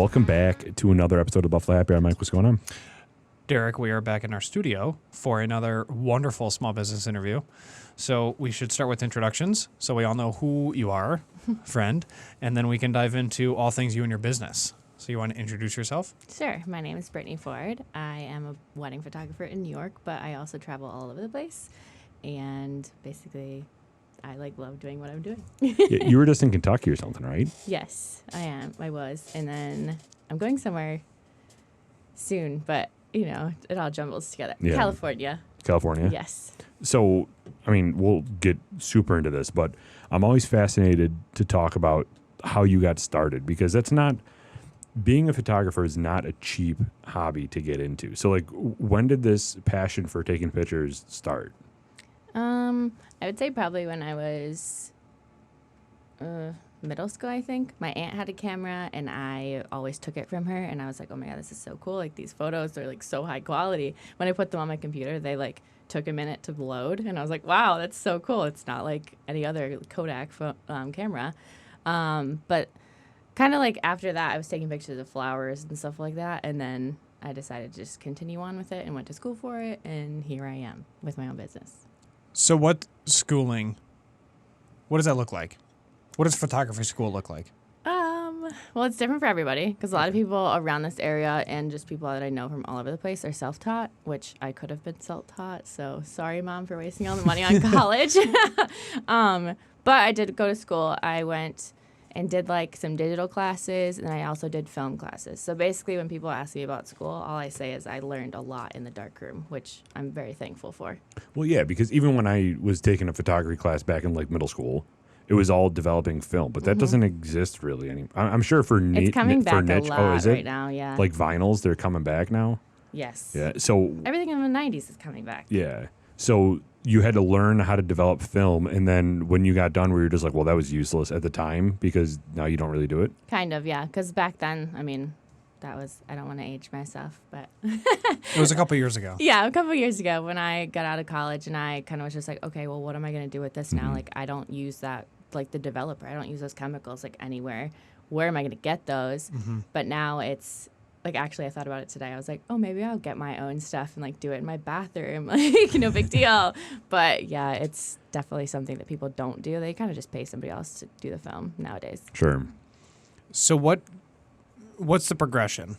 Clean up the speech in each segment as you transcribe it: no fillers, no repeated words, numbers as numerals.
welcome back to another episode of Buffalo Happy Hour. Mike, what's going on? Derek, we are back in our studio for another wonderful small business interview. So we should start with introductions so we all know who you are, friend, and then we can dive into all things you and your business. So you want to introduce yourself? Sure. My name is Brittany Ford. I am a wedding photographer in New York, but I also travel all over the place. And basically, I love doing what I'm doing. You were just in Kentucky or something, right? Yes, I am. I was. And then I'm going somewhere soon, but, you know, it all jumbles together. Yeah. California. Yes. So, I mean, we'll get super into this, but I'm always fascinated to talk about how you got started because being a photographer is not a cheap hobby to get into. So, when did this passion for taking pictures start? I would say probably when I was middle school, I think. My aunt had a camera, and I always took it from her, and I was like, oh, my God, this is so cool. These photos are, so high quality. When I put them on my computer, they, took a minute to load, and I was like, wow, that's so cool. It's not like any other Kodak camera. But kind of after that, I was taking pictures of flowers and stuff like that, and then I decided to just continue on with it and went to school for it, and here I am with my own business. So what does that look like? What does photography school look like? Well, it's different for everybody because a lot of people around this area and just people that I know from all over the place are self-taught, which I could have been self-taught. So sorry, Mom, for wasting all the money on college. But I did go to school. I went and did some digital classes, and I also did film classes. So basically when people ask me about school, all I say is I learned a lot in the darkroom, which I'm very thankful for. Well, yeah, because even when I was taking a photography class back in middle school, it was all developing film, but that doesn't exist really anymore. I'm sure for niche. It's coming back niche. a lot is it? right now, yeah. Vinyls, they're coming back now? Yes. Yeah, so... Everything in the 90s is coming back. Yeah. So you had to learn how to develop film, and then when you got done, were you just well, that was useless at the time because now you don't really do it? Kind of, yeah, because back then, I don't want to age myself, but... It was a couple years ago. Yeah, a couple years ago when I got out of college, and I kind of was just okay, well, what am I going to do with this now? I don't use that, the developer. I don't use those chemicals, anywhere. Where am I going to get those? But now it's, actually, I thought about it today. I was oh, maybe I'll get my own stuff and, do it in my bathroom. No big deal. But, yeah, it's definitely something that people don't do. They kind of just pay somebody else to do the film nowadays. Sure. So what's the progression?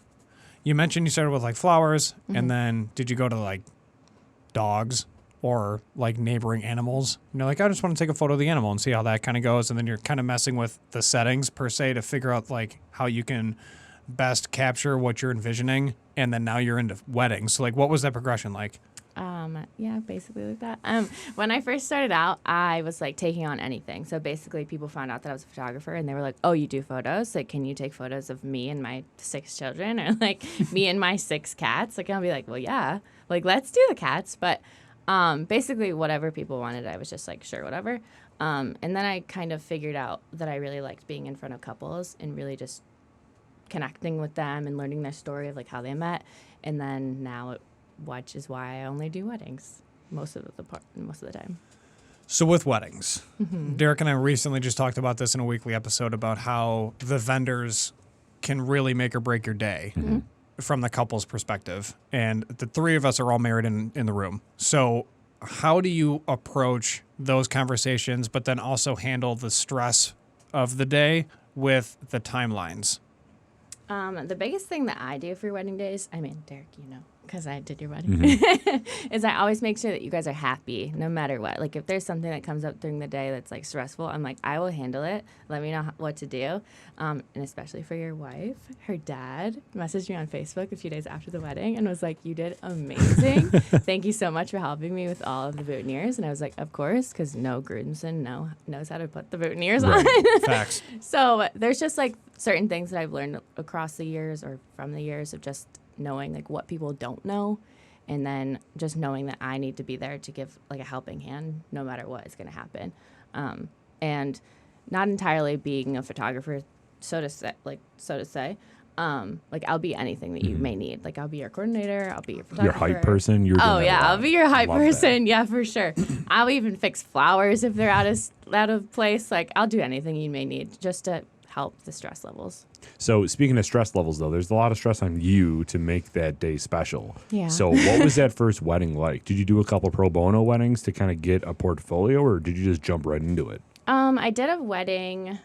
You mentioned you started with flowers, and then did you go to dogs or neighboring animals? I just want to take a photo of the animal and see how that kind of goes, and then you're kind of messing with the settings per se to figure out how you can best capture what you're envisioning, and then now you're into weddings. So what was that progression like? Yeah, basically like that. When I first started out, I was taking on anything. So basically people found out that I was a photographer and they were oh, you do photos? Can you take photos of me and my 6 children or me and my 6 cats? I'll be well, yeah, let's do the cats. But basically whatever people wanted, I was just sure, whatever. And then I kind of figured out that I really liked being in front of couples and really just connecting with them and learning their story of how they met. And then now which is why I only do weddings most of the time. So with weddings, Derek and I recently just talked about this in a weekly episode about how the vendors can really make or break your day from the couple's perspective. And the 3 of us are all married in the room. So how do you approach those conversations, but then also handle the stress of the day with the timelines? The biggest thing that I do for wedding days, Derek, because I did your wedding, is I always make sure that you guys are happy no matter what. If there's something that comes up during the day that's stressful, I'm I will handle it. Let me know what to do. And especially for your wife, her dad messaged me on Facebook a few days after the wedding and was you did amazing. Thank you so much for helping me with all of the boutonnieres. And I was of course, because no groomsman knows how to put the boutonnieres on. Facts. So there's just certain things that I've learned across the years or from the years of just knowing what people don't know, and then just knowing that I need to be there to give a helping hand no matter what is going to happen, and not entirely being a photographer, so to say. I'll be anything that you may need. I'll be your coordinator. I'll be your photographer. Your hype person. I'll be your hype person. Yeah, for sure. I'll even fix flowers if they're out of place. I'll do anything you may need just to help the stress levels. So speaking of stress levels, though, there's a lot of stress on you to make that day special. Yeah. So what was that first wedding like? Did you do a couple pro bono weddings to kind of get a portfolio, or did you just jump right into it? I did a wedding.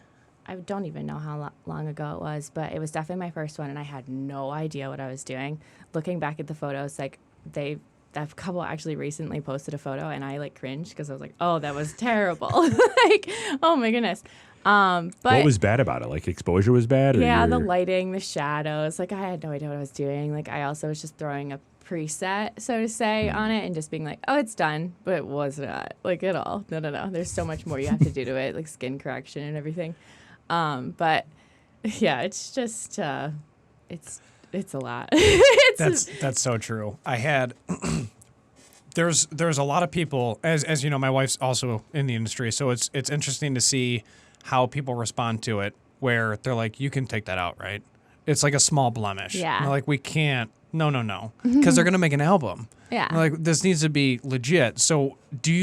I don't even know how long ago it was, but it was definitely my first one, and I had no idea what I was doing. Looking back at the photos, like that couple actually recently posted a photo, and I like cringed because I was like, "Oh, that was terrible!" Like, oh my goodness. But What was bad about it? Like exposure was bad? Or yeah, the lighting, the shadows. Like I had no idea what I was doing. Like I also was just throwing a preset, so to say, on it and just being like, oh, it's done. But it was not like at all. No. There's so much more you have to do to it, like skin correction and everything. But yeah, it's just it's a lot. That's so true. I had there's a lot of people, as you know, my wife's also in the industry, so it's interesting to see how people respond to it, where they're like, you can take that out, right? It's like a small blemish. Yeah. And they're like, we can't. No. Because they're going to make an album. Yeah. And like, this needs to be legit. So did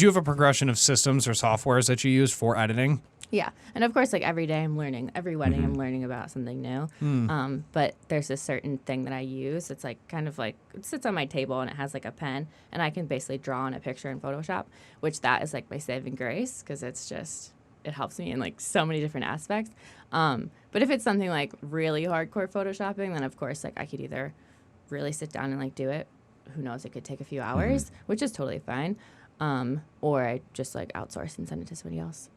you have a progression of systems or softwares that you use for editing? Yeah. And of course, like every day I'm learning, every wedding I'm learning about something new. But there's a certain thing that I use. It's like kind of like, it sits on my table and it has like a pen and I can basically draw on a picture in Photoshop, which that is like my saving grace because it's just, it helps me in like so many different aspects. But if it's something like really hardcore Photoshopping, then of course like I could either really sit down and like do it. Who knows? It could take a few hours, which is totally fine. Or I just like outsource and send it to somebody else.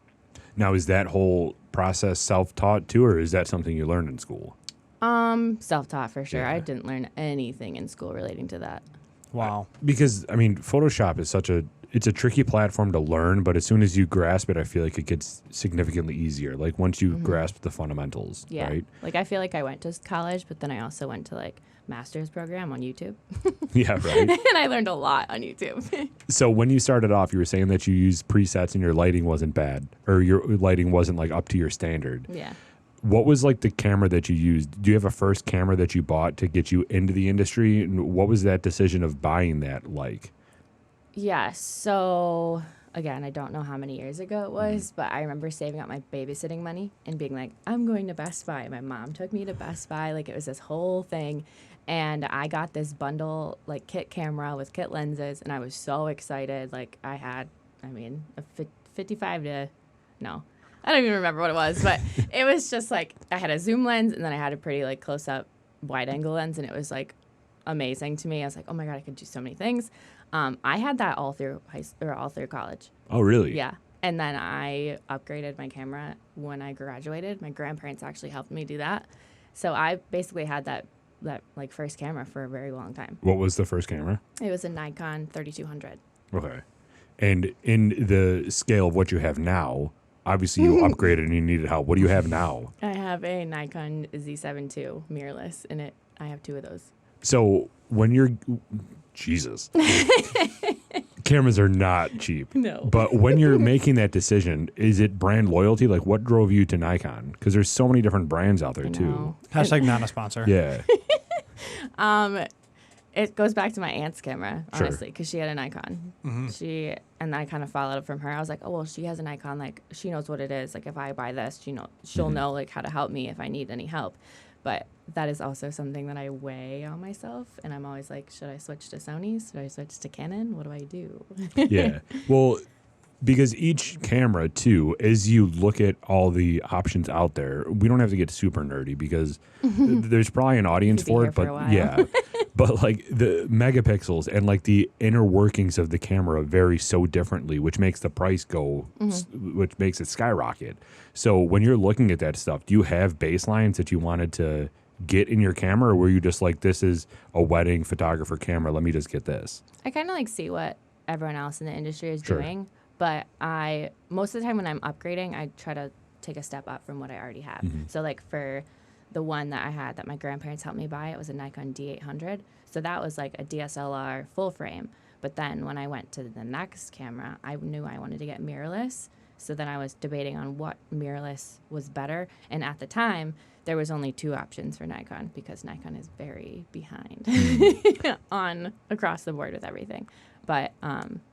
Now, is that whole process self-taught too, or is that something you learned in school? Self-taught for sure. Yeah. I didn't learn anything in school relating to that. Wow. Because, I mean, Photoshop is it's a tricky platform to learn, but as soon as you grasp it, I feel like it gets significantly easier. Like once you grasp the fundamentals, Yeah. right? Like I feel like I went to college, but then I also went to like master's program on YouTube. Yeah, right. And I learned a lot on YouTube. So when you started off, you were saying that you used presets and your lighting wasn't bad, or your lighting wasn't like up to your standard. Yeah. What was like the camera that you used? Do you have a first camera that you bought to get you into the industry? And what was that decision of buying that like? Yeah. So again, I don't know how many years ago it was, but I remember saving up my babysitting money and being like, I'm going to Best Buy. My mom took me to Best Buy. Like it was this whole thing. And I got this bundle, like kit camera with kit lenses. And I was so excited. Like I had, a 55 to, no, I don't even remember what it was, but it was just like I had a zoom lens and then I had a pretty like close up wide angle lens. And it was like amazing to me. I was like, oh my God, I could do so many things. I had that all through all through college. Oh, really? Yeah. And then I upgraded my camera when I graduated. My grandparents actually helped me do that. So I basically had that like first camera for a very long time. What was the first camera? It was a Nikon 3200. Okay. And in the scale of what you have now, obviously you upgraded and you needed help. What do you have now? I have a Nikon Z7 II mirrorless in it. I have two of those. So when you're, Jesus, cameras are not cheap. No. But when you're making that decision, is it brand loyalty? Like what drove you to Nikon? Because there's so many different brands out there too. No. Hashtag not a sponsor. Yeah. It goes back to my aunt's camera, Sure. honestly, because she had a Nikon. And I kind of followed it from her. I was like, oh, well, she has a Nikon. Like, she knows what it is. Like, if I buy this, she'll know, like, how to help me if I need any help. But that is also something that I weigh on myself. And I'm always like, should I switch to Sony? Should I switch to Canon? What do I do? Yeah. Well, because each camera, too, as you look at all the options out there, we don't have to get super nerdy because there's probably an audience Could be for here it. for But a while. yeah, but like the megapixels and like the inner workings of the camera vary so differently, which makes the price go, which makes it skyrocket. So when you're looking at that stuff, do you have baselines that you wanted to get in your camera, or were you just like, this is a wedding photographer camera, let me just get this? I kind of like see what everyone else in the industry is Sure. doing. But most of the time when I'm upgrading, I try to take a step up from what I already have. So like for the one that I had that my grandparents helped me buy, it was a Nikon D800. So that was like a DSLR full frame. But then when I went to the next camera, I knew I wanted to get mirrorless. So then I was debating on what mirrorless was better. And at the time, there was only two options for Nikon because Nikon is very behind on across the board with everything. But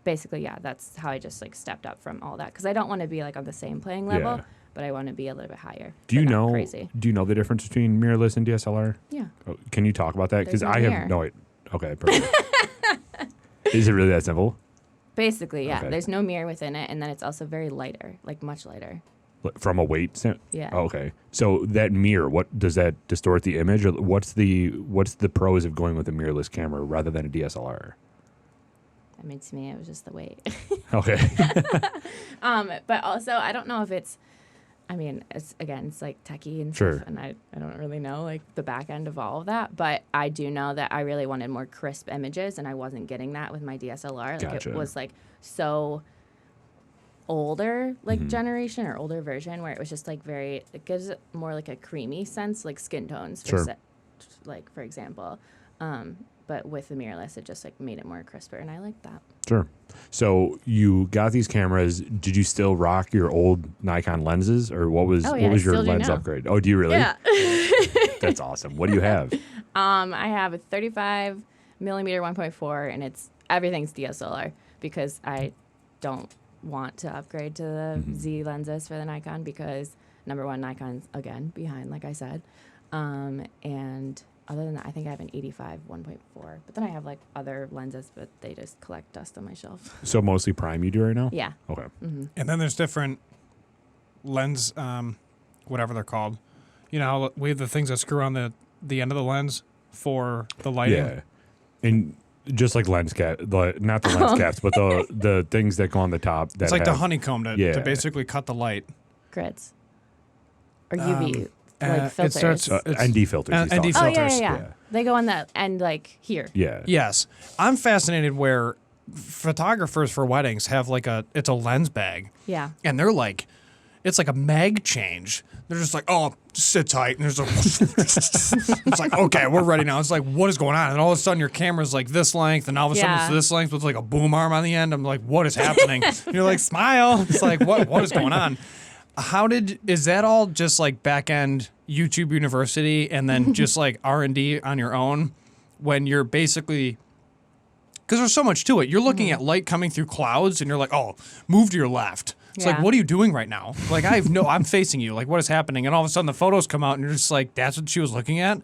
basically, yeah, that's how I just like stepped up from all that because I don't want to be like on the same playing level. Yeah. but I want to be a little bit higher. Do you but not know? Crazy. Do you know the difference between mirrorless and DSLR? Yeah. Oh, can you talk about that? Because There's no I mirror. have no. Okay, perfect. Is it really that simple? Basically, yeah. Okay. There's no mirror within it, and then it's also very lighter, like much lighter. From a weight standpoint? Yeah. Oh, okay. So that mirror, what does that distort the image, or what's the pros of going with a mirrorless camera rather than a DSLR? I mean, to me, it was just the weight. Okay. But also, I don't know if it's. I mean, it's like techie and Sure. stuff, and I don't really know like the back end of all of that. But I do know that I really wanted more crisp images, and I wasn't getting that with my DSLR. Like Gotcha. it was like so older generation or older version where it was just like very. It gives it more like a creamy sense, like skin tones. Sure. Like for example. But with the mirrorless, it just like made it more crisper, and I like that. Sure. So you got these cameras. Did you still rock your old Nikon lenses, or what was Oh, yeah, what was I your still do lens now. upgrade? Oh, do you really? Yeah. That's awesome. What do you have? I have a 35 millimeter 1.4, and everything's DSLR because I don't want to upgrade to the Z lenses for the Nikon because number one, Nikon's again behind, like I said, and other than that, I think I have an 85 1.4. But then I have like other lenses, but they just collect dust on my shelf. So mostly prime you do right now? Yeah. Okay. And then there's different lens, whatever they're called. You know, how we have the things that screw on the end of the lens for the lighting. Yeah. And just like lens cap, not the lens caps, but the things that go on the top. That It's like the have- honeycomb to Yeah. basically cut the light. Grids. Or UV. Like It filters. starts it's- ND filters. he's ND talking Oh, about. yeah, yeah, filters. yeah, Yeah. They go on that end, like here. Yeah. Yes, I'm fascinated where photographers for weddings have like it's a lens bag, Yeah. and they're like, it's like a mag change. They're just like, oh, sit tight, and there's a, it's like, okay, we're ready now. It's like, what is going on? And all of a sudden, your camera's like this length, and all of a sudden, it's Yeah. this length with like a boom arm on the end. I'm like, what is happening? And you're like, smile. It's like, what is going on? Is that all just like back end YouTube University and then just like R&D on your own when you're basically, because there's so much to it. You're looking at light coming through clouds and you're like, oh, move to your left. It's like, Yeah. what are you doing right now? Like, I'm facing you. Like, what is happening? And all of a sudden the photos come out and you're just like, that's what she was looking at.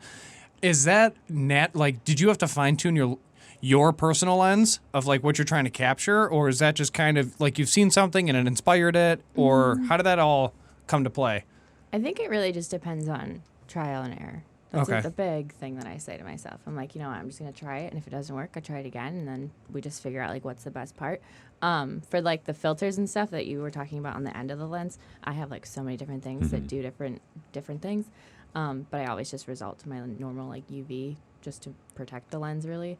Is that like, did you have to fine tune your personal lens of like what you're trying to capture, or is that just kind of like you've seen something and it inspired it, or how did that all come to play? I think it really just depends on trial and error. That's Okay. like the big thing that I say to myself. I'm like, you know what, I'm just going to try it. And if it doesn't work, I try it again. And then we just figure out like what's the best part. For like the filters and stuff that you were talking about on the end of the lens, I have like so many different things that do different things. But I always just resort to my normal like UV just to protect the lens really.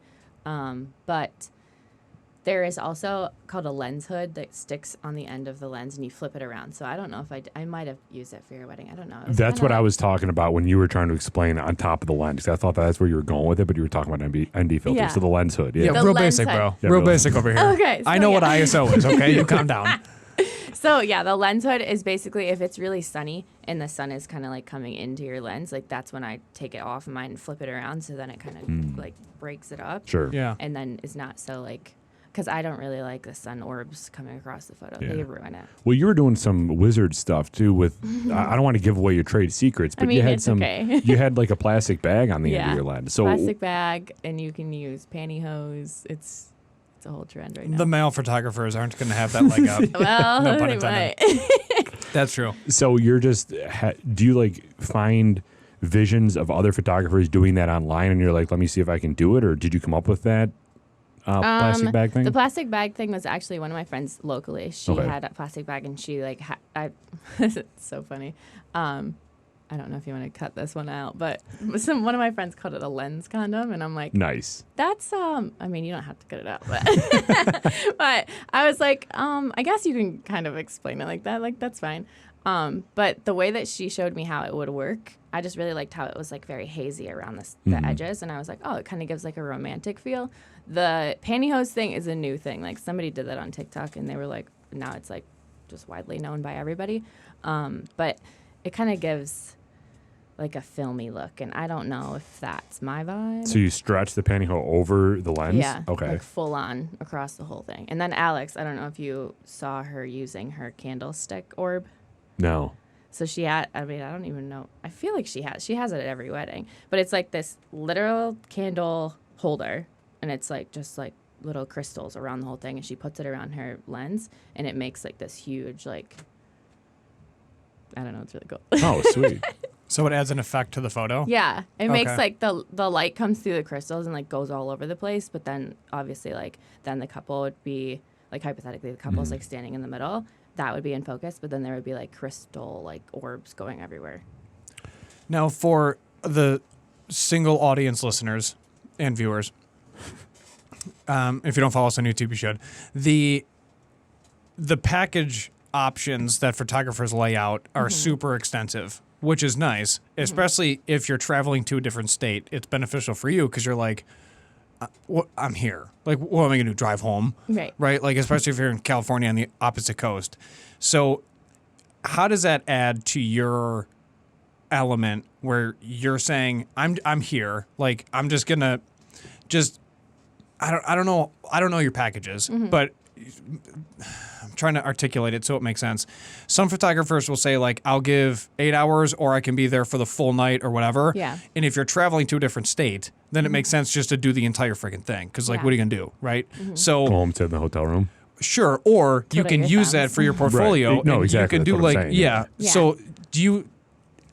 But there is also called a lens hood that sticks on the end of the lens and you flip it around. So I don't know if I might have used it for your wedding. I don't know. It was That's kinda what I like- was talking about when you were trying to explain on top of the lens. 'Cause I thought that's where you were going with it, but you were talking about ND filters. Yeah. So the lens hood. Yeah. The real lens basic, hood. bro. Yeah, real real- basic over here. Okay, I so know what yeah. ISO is, okay? You calm down. So yeah, the lens hood is basically if it's really sunny and the sun is kind of like coming into your lens, like that's when I take it off of mine and flip it around. So then it kind of like breaks it up. Sure. Yeah. And then it's not so like, because I don't really like the sun orbs coming across the photo. Yeah. They ruin it. Well, you were doing some wizard stuff too with, I don't want to give away your trade secrets, but mean, you had it's some, okay. you had like a plastic bag on the end Yeah. of your lens. So Plastic bag, and you can use pantyhose. It's a whole trend right now. The male photographers aren't going to have that leg up. well, No pun they intended. might. That's true. So you're just, do you like find visions of other photographers doing that online and you're like, let me see if I can do it? Or did you come up with that plastic bag thing? The plastic bag thing was actually one of my friends locally. She Okay. had a plastic bag, and she like it's so funny. I don't know if you want to cut this one out, but one of my friends called it a lens condom, and I'm like, Nice. that's I mean, you don't have to cut it out, but but I was like, I guess you can kind of explain it like that. Like that's fine. But the way that she showed me how it would work, I just really liked how it was like very hazy around the edges, and I was like, oh, it kind of gives like a romantic feel. The pantyhose thing is a new thing. Like somebody did that on TikTok, and they were like, now it's like just widely known by everybody. But it kind of gives like a filmy look, and I don't know if that's my vibe. So you stretch the pantyhose over the lens? Yeah, Okay. like full on across the whole thing. And then Alex, I don't know if you saw her using her candlestick orb. No. So she had, I mean, I don't even know. I feel like she has it at every wedding. But it's like this literal candle holder. And it's like just like little crystals around the whole thing. And she puts it around her lens. And it makes like this huge, like, I don't know. It's really cool. Oh, sweet. So it adds an effect to the photo? Yeah. It makes Okay. like the light comes through the crystals and like goes all over the place. But then obviously like then the couple would be like hypothetically the couple's like standing in the middle. That would be in focus. But then there would be like crystal like orbs going everywhere. Now, for the single audience listeners and viewers, if you don't follow us on YouTube, you should. The package options that photographers lay out are super extensive, which is nice, especially if you're traveling to a different state. It's beneficial for you because you're like, I'm here. Like, what am I going to do? Drive home? Right. Right? Like, especially if you're in California on the opposite coast. So how does that add to your element where you're saying, I'm here. Like, I'm just going to I don't know your packages, but I'm trying to articulate it so it makes sense. Some photographers will say like, I'll give 8 hours or I can be there for the full night or whatever. Yeah. And if you're traveling to a different state, then it makes sense just to do the entire freaking thing. Cause like, Yeah. what are you going to do? Right. Go So home to the hotel room. sure. Or you Twiddle can your use that thumbs. for your portfolio. Right. No, and exactly. You can do That's what I'm like, saying, yeah. yeah. So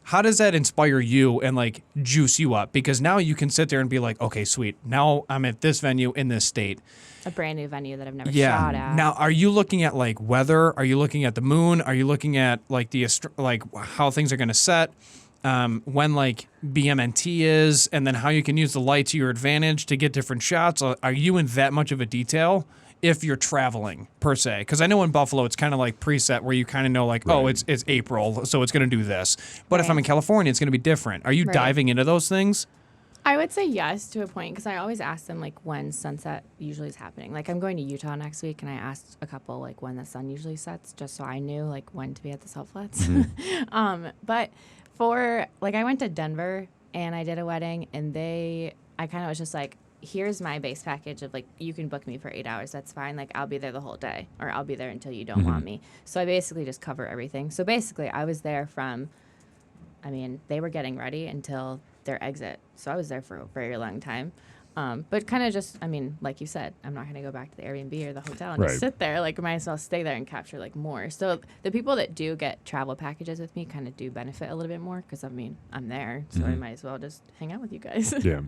how does that inspire you and like juice you up? Because now you can sit there and be like, okay, sweet. Now I'm at this venue in this state. A brand new venue that I've never Yeah. shot at. Now, are you looking at like weather? Are you looking at the moon? Are you looking at like like how things are going to set? When like BMNT is, and then how you can use the light to your advantage to get different shots? Are you in that much of a detail if you're traveling per se? Because I know in Buffalo it's kind of like preset where you kind of know like, oh, Right. it's April, so it's going to do this. But if Right. I'm in California, it's going to be different. Are you Right. diving into those things? I would say yes to a point because I always ask them like when sunset usually is happening. Like I'm going to Utah next week and I asked a couple like when the sun usually sets just so I knew like when to be at the salt flats. But for like I went to Denver and I did a wedding and I kind of was just like, here's my base package of like you can book me for 8 hours. That's fine. Like I'll be there the whole day or I'll be there until you don't want me. So I basically just cover everything. So basically I was there they were getting ready until their exit. So I was there for a very long time. But kind of just, like you said, I'm not going to go back to the Airbnb or the hotel and Right. just sit there. Like, I might as well stay there and capture, like, more. So the people that do get travel packages with me kind of do benefit a little bit more because, I'm there. So I might as well just hang out with you guys. Yeah.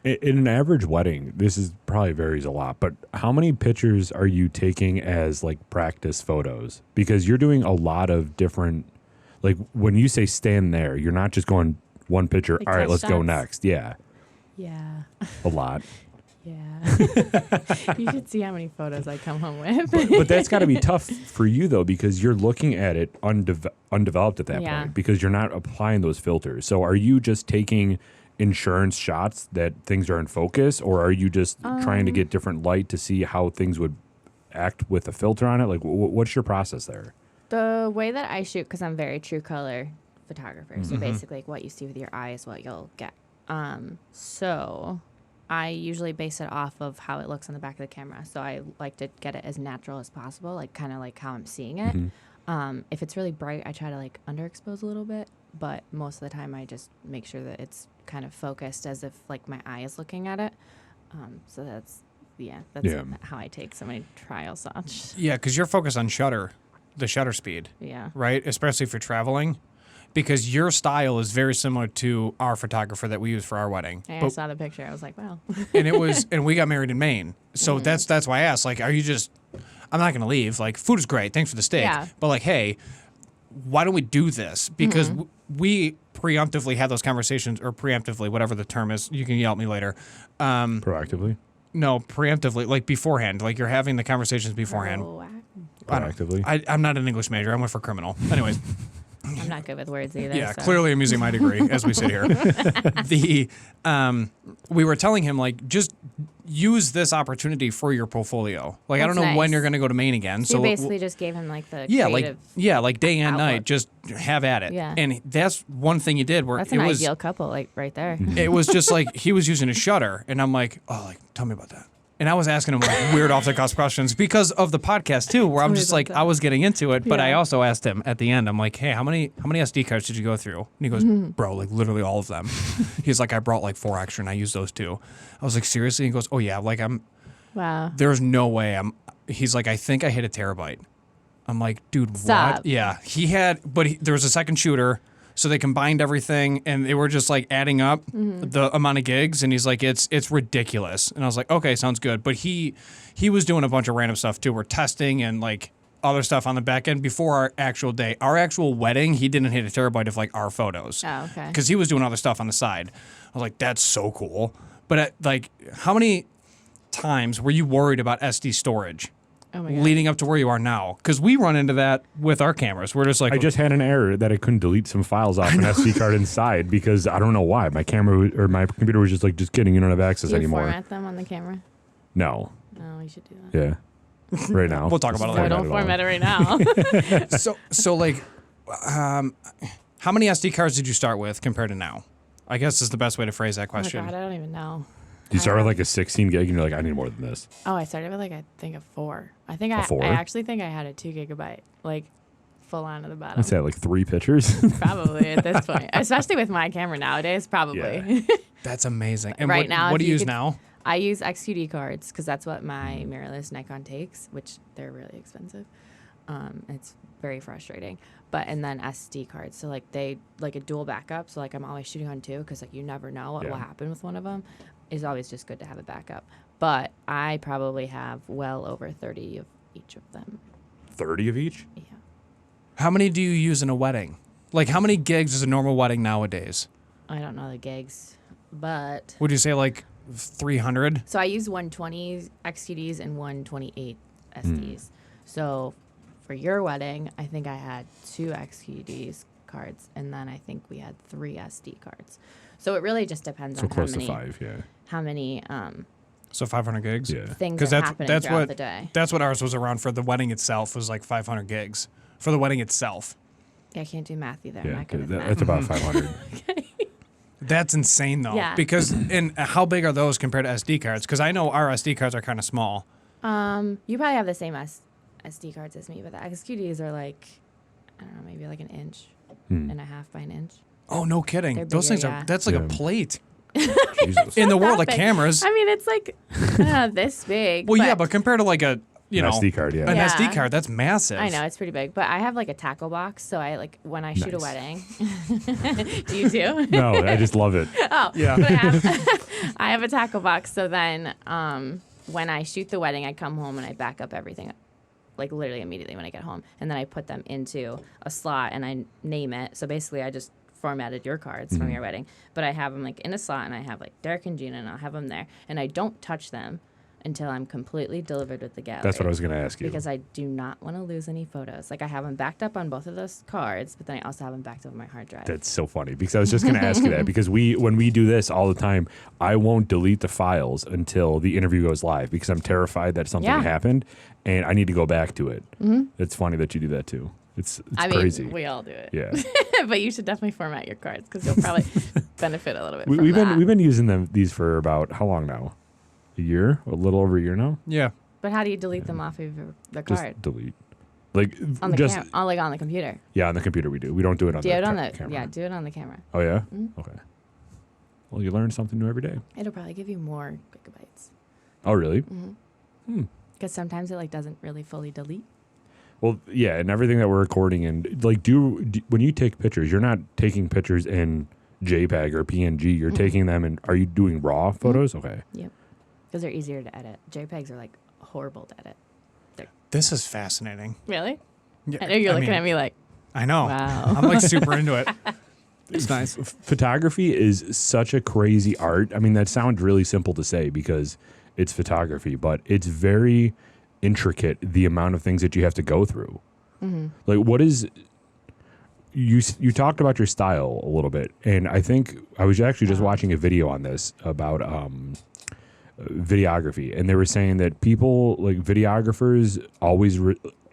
In an average wedding, this is probably varies a lot, but how many pictures are you taking as like practice photos? Because you're doing a lot of different, like when you say stand there, you're not just going one picture. Like All right, let's go touchdowns? next. Yeah. Yeah. A lot. Yeah. You should see how many photos I come home with. But that's got to be tough for you though, because you're looking at it undeveloped at that Yeah. point because you're not applying those filters. So are you just taking insurance shots that things are in focus, or are you just trying to get different light to see how things would act with a filter on it? Like, what's your process there? The way that I shoot, because I'm very true color photographer, so basically like, what you see with your eye is what you'll get. So I usually base it off of how it looks on the back of the camera. So I like to get it as natural as possible, like kind of like how I'm seeing it. If it's really bright, I try to like underexpose a little bit, but most of the time I just make sure that it's kind of focused as if like my eye is looking at it. So that's how I take so many trial shots. Yeah, because you're focused on the shutter speed. Yeah. Right? Especially if you're traveling, because your style is very similar to our photographer that we use for our wedding. And I saw the picture. I was like, wow. And we got married in Maine. So that's why I asked, like, are you just, I'm not going to leave. Like, food is great. Thanks for the steak. Yeah. But like, hey, why don't we do this? Because we preemptively had those conversations, or preemptively, whatever the term is. You can yell at me later. Proactively? No, preemptively, like beforehand. Like you're having the conversations beforehand. Oh, Proactively? I'm not an English major. I went for criminal. Anyways. I'm not good with words either. Yeah, so. clearly I'm using my degree as we sit here. We were telling him, like, just use this opportunity for your portfolio. Like, I don't That's know when nice. you're going to go to Maine again. So you basically just gave him like the creative like day and night, outlook. just have at it. Yeah. And that's one thing you did where That's it an was ideal couple, like right there. it was just like he was using a shutter, and I'm like, oh, like tell me about that. And I was asking him like weird off the cuff questions because of the podcast too, where I'm just like, I was getting into it, but I also asked him at the end, I'm like, hey, how many SD cards did you go through? And he goes, bro, like literally all of them. He's like, I brought like 4 extra and I used those 2. I was like, seriously? He goes, oh yeah, like Wow. there's no way he's like, I think I hit a terabyte. I'm like, dude, Stop. what? Yeah, he had, but there was a second shooter. So they combined everything, and they were just like adding up the amount of gigs. And he's like, "It's ridiculous." And I was like, "Okay, sounds good." But he was doing a bunch of random stuff too. We're testing and like other stuff on the back end before our actual day. Our actual wedding, he didn't hit a terabyte of like our photos. Oh, okay. Because he was doing other stuff on the side. I was like, "That's so cool." But like, how many times were you worried about SD storage? Oh my God. Leading up to where you are now, because we run into that with our cameras. We're just like, I just had an error that I couldn't delete some files off an SD card inside because I don't know why my my computer was just like, just kidding, you don't have access Do you anymore. format them on the camera? No, No, you should do that. yeah, right now. We'll talk about it So later. don't format it right now. so like, how many SD cards did you start with compared to now? I guess is the best way to phrase that Oh my question. God, I don't even know. You start with like a 16 gig and you're like, I need more than this. Oh, I started with like I think a 4. I think A 4? I actually think I had a 2 gigabyte, like full on to the bottom. What's that, like 3 pictures? Probably at this point, especially with my camera nowadays. Probably. Yeah. That's amazing. And Right now, what if do you you use could- now? I use XQD cards because that's what my mirrorless Nikon takes, which they're really expensive. It's very frustrating. And then SD cards, so like they like a dual backup. So like I'm always shooting on 2 because like you never know what will happen with one of them. It's always just good to have a backup. But I probably have well over 30 of each of them. 30 of each? Yeah. How many do you use in a wedding? Like, how many gigs is a normal wedding nowadays? I don't know the gigs, but Would you say like 300? so I use 120 XQDs and 128 SDs. So for your wedding, I think I had 2 XQDs cards, and then I think we had 3 SD cards. So it really just depends So on close to 5, yeah. how many So 500 gigs? Yeah. things 'Cause are that's- happening that's throughout what- the day. That's what ours was around for the wedding itself, was like 500 gigs. For the wedding itself. Yeah, I can't do math either. I'm Yeah, not good with that's math. about 500. That's insane though. Yeah. Because, and how big are those compared to SD cards? Because I know our SD cards are kind of small. You probably have the same SD cards as me, but the XQDs are like, I don't know, maybe like an inch and a half by an inch. Oh, no kidding. They're Those bigger, things are, yeah. that's like a Yeah. plate. Jesus. In the world of That big. cameras. I mean, it's like, I don't know, this big. Well, yeah, but compared to like a, you An know, SD card, yeah. an Yeah. SD card, that's massive. I know, it's pretty big. But I have like a tackle box, so I like, when I shoot a Nice. wedding. Do you too? No, I just love it. Oh, Yeah. but I have a tackle box, so then when I shoot the wedding, I come home and I back up everything, like literally immediately when I get home, and then I put them into a slot and I name it. So basically, I just formatted your cards from your wedding, but I have them like in a slot, and I have like Derek and Gina, and I'll have them there, and I don't touch them until I'm completely delivered with the gallery. That's what I was going to ask you. Because I do not want to lose any photos. Like I have them backed up on both of those cards, but then I also have them backed up on my hard drive. That's so funny because I was just going to ask you that because when we do this all the time, I won't delete the files until the interview goes live because I'm terrified that something Yeah. happened and I need to go back to it. It's funny that you do that too. It's I crazy. mean, we all do it. Yeah. But you should definitely format your cards because you'll probably benefit a little bit from we've that. been using these for about how long now? A year? A little over a year now? Yeah. But how do you delete them off of the Just card? delete. Like On the just like on the computer. yeah, on the computer we do. We don't do it on Do the it on the camera. yeah, do it on the camera. Oh yeah? Mhm. Okay. Well, you learn something new every day. It'll probably give you more gigabytes. Oh really? Because sometimes it like doesn't really fully delete. Well, yeah, and everything that we're recording and like when you take pictures, you're not taking pictures in JPEG or PNG. You're taking them and are you doing raw photos? Okay. Yep. Because they're easier to edit. JPEGs are like horrible to edit. This is fascinating. Really? Yeah, I know you're looking mean, at me like, I know. wow. I'm like super into it. It's nice. Photography is such a crazy art. I mean, that sounds really simple to say because it's photography, but it's very intricate, the amount of things that you have to go through. Like what is you talked about your style a little bit, and I think I was actually just watching a video on this about videography, and they were saying that people like videographers always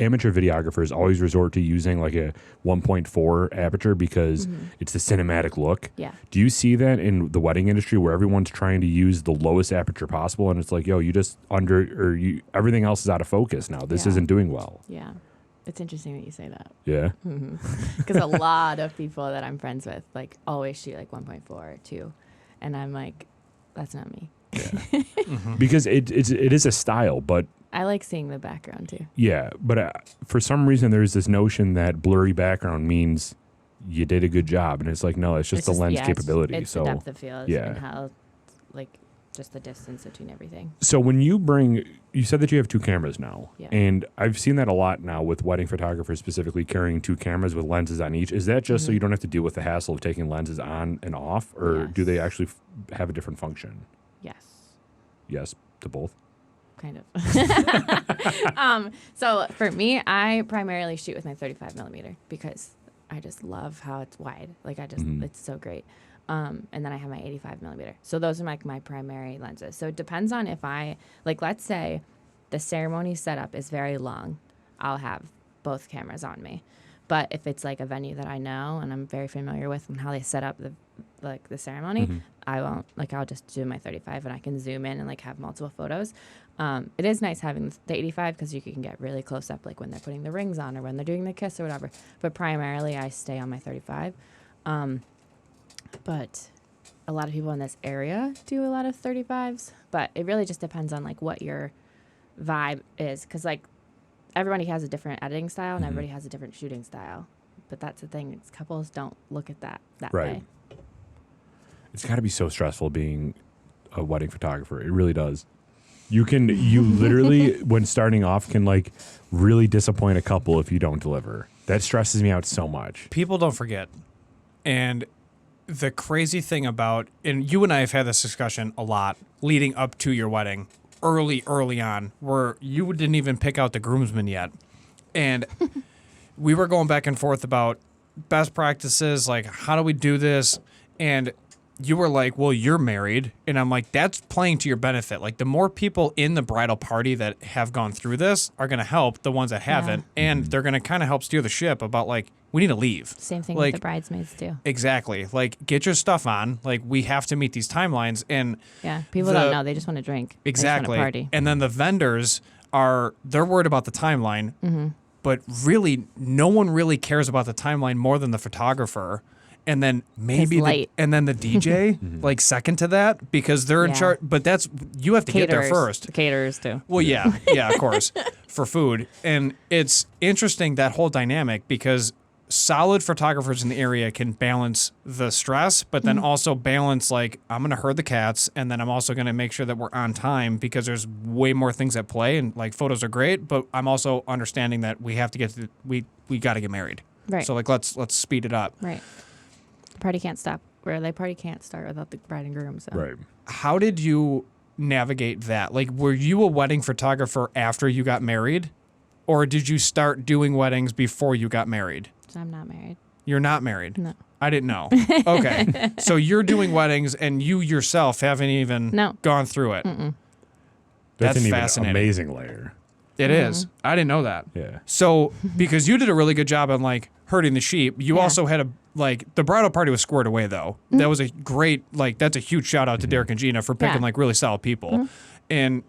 amateur videographers always resort to using like a 1.4 aperture because it's the cinematic look. Yeah. Do you see that in the wedding industry where everyone's trying to use the lowest aperture possible, and it's like, yo, you just everything else is out of focus now. This Yeah. isn't doing well. Yeah. It's interesting that you say that. Yeah. Because a lot of people that I'm friends with like always shoot like 1.4 or 2. And I'm like, that's not me. Because it is a style, but I like seeing the background too. yeah, but for some reason there's this notion that blurry background means you did a good job, and it's like, no, it's just the lens capability. It's so the depth of field yeah. and how, like, just the distance between everything. So when you said that you have 2 cameras now, Yeah. and I've seen that a lot now with wedding photographers specifically carrying 2 cameras with lenses on each. Is that just so you don't have to deal with the hassle of taking lenses on and off, or Yes. do they actually have a different function? Yes. Yes, to both. Kind of. So for me, I primarily shoot with my 35 millimeter because I just love how it's wide. Like it's so great. And then I have my 85 millimeter. So those are like my primary lenses. So it depends on if let's say the ceremony setup is very long, I'll have both cameras on me. But if it's like a venue that I know and I'm very familiar with and how they set up the ceremony, I won't, I'll just do my 35 and I can zoom in and like have multiple photos. It is nice having the 85 because you can get really close up, like when they're putting the rings on or when they're doing the kiss or whatever. But primarily I stay on my 35. But a lot of people in this area do a lot of 35s, but it really just depends on like what your vibe is. Cause like everybody has a different editing style and everybody has a different shooting style. But that's the thing, is couples don't look at that Right. way. It's got to be so stressful being a wedding photographer. It really does. You literally, when starting off, can like really disappoint a couple if you don't deliver. That stresses me out so much. People don't forget. And the crazy thing about, and you and I have had this discussion a lot leading up to your wedding, early on, where you didn't even pick out the groomsmen yet. And we were going back and forth about best practices, like how do we do this? And you were like, well, you're married. And I'm like, that's playing to your benefit. Like the more people in the bridal party that have gone through this are going to help the ones that haven't. And they're going to kind of help steer the ship about like, we need to leave. Same thing like, with the bridesmaids too. Exactly. Like get your stuff on. Like we have to meet these timelines. And Yeah, people don't know. They just want to drink. exactly. They just want to party. And then the vendors they're worried about the timeline. But really, no one really cares about the timeline more than the photographer. And then maybe the DJ, like second to that, because they're in charge. But you have to get there first. The caterers too. Well, yeah, of course, for food. And it's interesting, that whole dynamic, because solid photographers in the area can balance the stress, but then also balance like, I'm going to herd the cats, and then I'm also going to make sure that we're on time because there's way more things at play. And like photos are great, but I'm also understanding that we have to get to we got to get married. Right. So like let's speed it up. Right. The party can't stop. The party can't start without the bride and groom. So. Right. How did you navigate that? Like, were you a wedding photographer after you got married, or did you start doing weddings before you got married? So I'm not married. You're not married? No. I didn't know. Okay. So you're doing weddings and you yourself haven't even gone through it. That's an even fascinating. amazing layer. It is. I didn't know that. Yeah. So because you did a really good job on like herding the sheep, you also had the bridal party was squared away though. That was a great, that's a huge shout out to Derek and Gina for picking like really solid people. And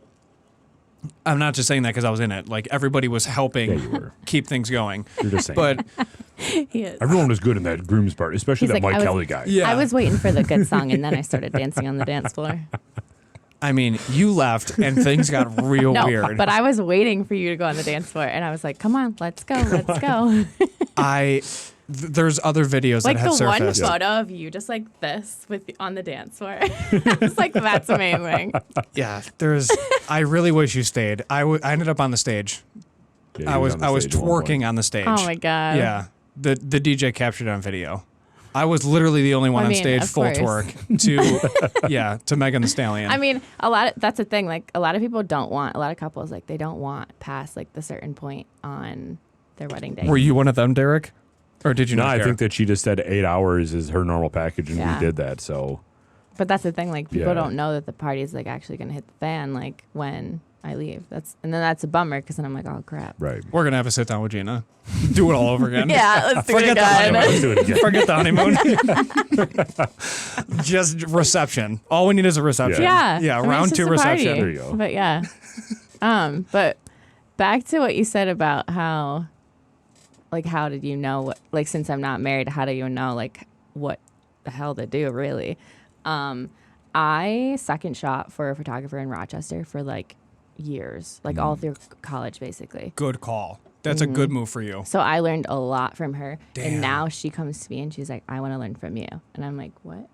I'm not just saying that because I was in it. Like everybody was helping keep things going. You're just saying. But He is. everyone was good in that groom's part, especially He's that like, Mike Kelly guy. yeah, I was waiting for the good song, and then I started dancing on the dance floor. I mean, you left and things got real No, weird. but I was waiting for you to go on the dance floor, and I was like, "Come on, let's go, let's go." There's other videos Like that have the one surfaced. photo of you just like this on the dance floor. I was like, "That's amazing." Yeah, I really wish you stayed. I ended up on the stage. Yeah, he I was on the stage at one point. twerking on the stage. Oh my god. Yeah, the DJ captured it on video. I was literally the only one on stage of full course. twerk to Megan Thee Stallion. I mean, that's the thing. Like a lot of people a lot of couples, like they don't want past like the certain point on their wedding day. Were you one of them, Derek? Or did you No, not I care? think that she just said 8 hours is her normal package, and Yeah. we did that. So But that's the thing. Like people Yeah. don't know that the party's like actually gonna hit the fan. Like when I leave. And then that's a bummer because then I'm like, oh crap. Right. We're gonna have to sit down with Gina, do it all over again. Yeah, let's do it Forget the again. honeymoon. Let's do it again. Forget the honeymoon. Just reception. All we need is a reception. Yeah. Yeah. I mean, Round it's two just a reception. party. There you go. But yeah. But back to what you said about how did you know what, like, since I'm not married, how do you know, like, what the hell to do, really? I second shot for a photographer in Rochester for, like, years, like, all through college, basically. Good call. That's a good move for you. So I learned a lot from her. Damn. And now she comes to me and she's like, I want to learn from you. And I'm like, what?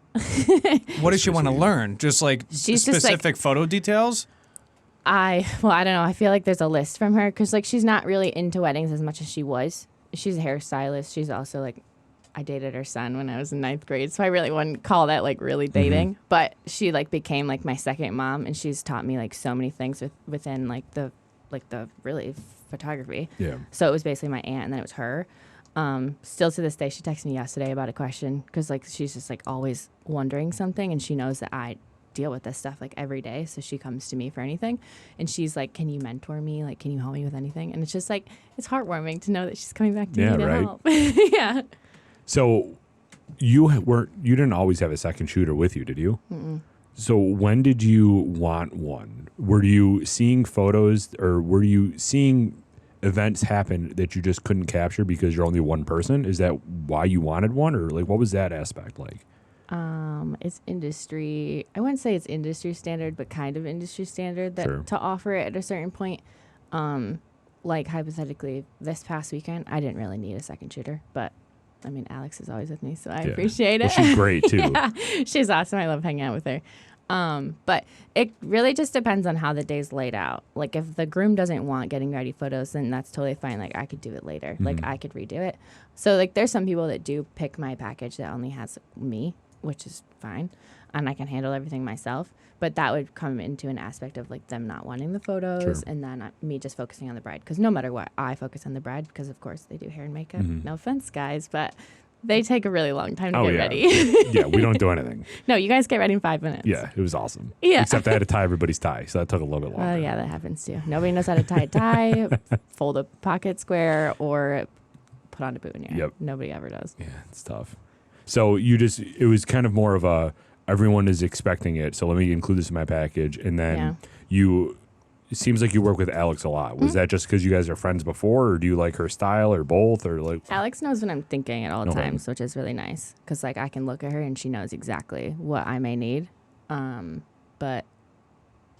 What does she want to learn? Just like She's just, specific photo details? I don't know. I feel like there's a list from her because, like, she's not really into weddings as much as she was. She's a hairstylist. She's also, like, I dated her son when I was in 9th grade, so I really wouldn't call that, like, really dating. But she, like, became, like, my second mom, and she's taught me, like, so many things within, like, the really photography. Yeah. So it was basically my aunt, and then it was her. Still to this day, she texted me yesterday about a question because, like, she's just, like, always wondering something, and she knows that I deal with this stuff, like, every day. So she comes to me for anything, and she's like, can you mentor me? Like, can you help me with anything? And it's just, like, it's heartwarming to know that she's coming back to me to right. help. Yeah. So you didn't always have a second shooter with you, did you? Mm-mm. So when did you want one? Were you seeing photos or were you seeing events happen that you just couldn't capture because you're only one person? Is that why you wanted one, or, like, what was that aspect like? It's industry. I wouldn't say it's industry standard, but kind of industry standard that Sure. to offer it at a certain point. Like, hypothetically, this past weekend, I didn't really need a second shooter, but I mean, Alex is always with me, so I Yeah. appreciate it. Well, she's great too. Yeah, she's awesome. I love hanging out with her. But it really just depends on how the day's laid out. Like, if the groom doesn't want getting ready photos, then that's totally fine. Like, I could do it later. Like, I could redo it. So, like, there's some people that do pick my package that only has me, which is fine, and I can handle everything myself. But that would come into an aspect of, like, them not wanting the photos, Sure. and then me just focusing on the bride. Because no matter what, I focus on the bride because, of course, they do hair and makeup. No offense, guys, but they take a really long time to get yeah. ready. Yeah, we don't do anything. No, you guys get ready in 5 minutes. Yeah, it was awesome. Yeah. Except I had to tie everybody's tie, so that took a little bit longer. Well, yeah, that happens too. Nobody knows how to tie a tie, fold a pocket square, or put on a boutonniere. Yep. Nobody ever does. Yeah, it's tough. So it was kind of more of a, everyone is expecting it, so let me include this in my package. And then it seems like you work with Alex a lot. Was that just because you guys are friends before, or do you like her style, or both, or like? Alex knows what I'm thinking at all Okay. times, which is really nice because, like, I can look at her and she knows exactly what I may need. But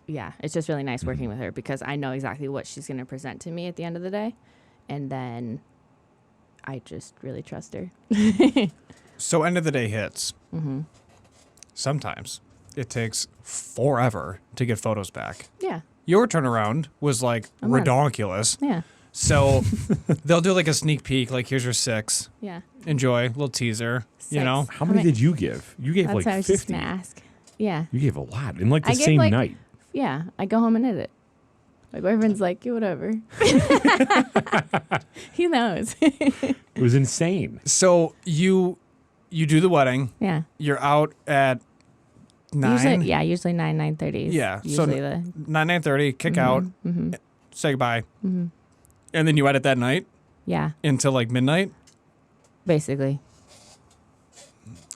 yeah, it's just really nice working with her because I know exactly what she's going to present to me at the end of the day, and then I just really trust her. So end of the day hits. Sometimes it takes forever to get photos back. Yeah, Your turnaround was like A month. redonkulous. yeah, So they'll do like a sneak peek, like here's your 6. yeah. Enjoy, little teaser. You 6. know, How many did you give? You gave That's like what I was just 50. gonna ask. Yeah, You gave a lot in like the I gave, same like- night. yeah. I go home and edit. My boyfriend's like, yeah, whatever. He knows. It was insane. so you do the wedding. Yeah. You're out at 9. Usually 9:30. Yeah, so Usually the 9:30. Kick out. Say goodbye. And then you edit that night yeah, until like midnight. basically.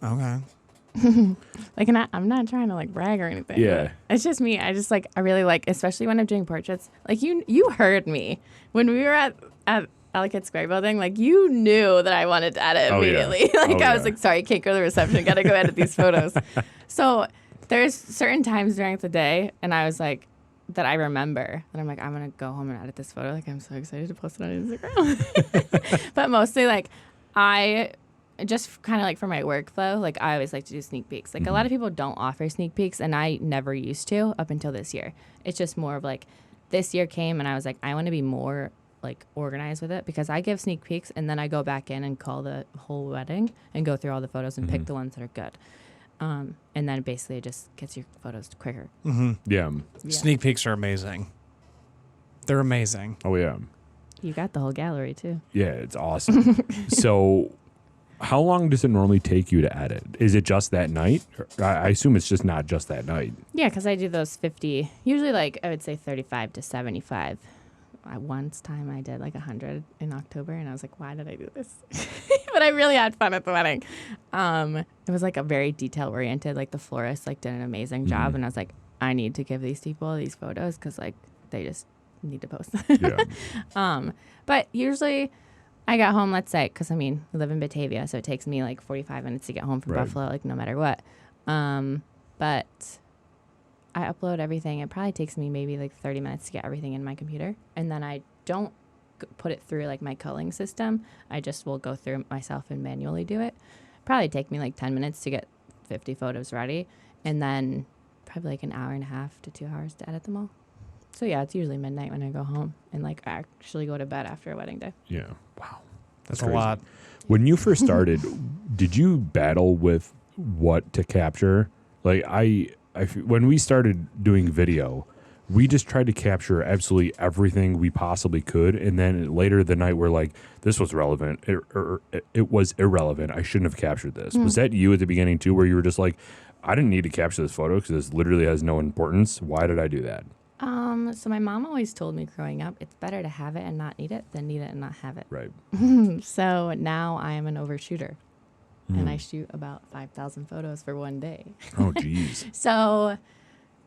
Okay. Like, I'm not trying to, like, brag or anything. Yeah. It's just me. I really like, especially when I'm doing portraits. Like, you heard me when we were at Ellicott Square Building. Like, you knew that I wanted to edit Oh, yeah. immediately. Like, Oh, I was yeah. like, sorry, can't go to the reception. Got to go edit these photos. So there's certain times during the day, and I was like, that I remember that I'm like, I'm going to go home and edit this photo. Like, I'm so excited to post it on Instagram. But mostly, like, I just kind of like for my workflow, like, I always like to do sneak peeks. Like, a lot of people don't offer sneak peeks, and I never used to up until this year. It's just more of like, this year came and I was like, I want to be more like organized with it because I give sneak peeks and then I go back in and call the whole wedding and go through all the photos and pick the ones that are good. And then basically it just gets your photos quicker. Yeah. Yeah. Sneak peeks are amazing. They're amazing. Oh yeah. You got the whole gallery too. Yeah, it's awesome. So How long does it normally take you to edit? Is it just that night? I assume it's just not just that night. Yeah, because I do those 50, usually like I would say 35 to 75. Once time I did like 100 in October, and I was like, why did I do this? But I really had fun at the wedding. It was like a very detail oriented, like the florist like did an amazing job, and I was like, I need to give these people these photos because like they just need to post them. Yeah. But usually I got home, let's say, because I mean, we live in Batavia, so it takes me like 45 minutes to get home from Right. Buffalo, like no matter what. But I upload everything. It probably takes me maybe like 30 minutes to get everything in my computer. And then I don't put it through like my culling system. I just will go through it myself and manually do it. Probably take me like 10 minutes to get 50 photos ready. And then probably like an hour and a half to 2 hours to edit them all. So yeah, it's usually midnight when I go home and like actually go to bed after a wedding day. Yeah. Wow. That's a crazy. lot. When you first started, did you battle with what to capture? Like when we started doing video, we just tried to capture absolutely everything we possibly could, and then later the night we're like, this was relevant. It was irrelevant. I shouldn't have captured this. Was that you at the beginning too, where you were just like, I didn't need to capture this photo because this literally has no importance. Why did I do that? So my mom always told me growing up, it's better to have it and not need it than need it and not have it. Right. So now I am an overshooter. And I shoot about 5,000 photos for one day. Oh, geez. So,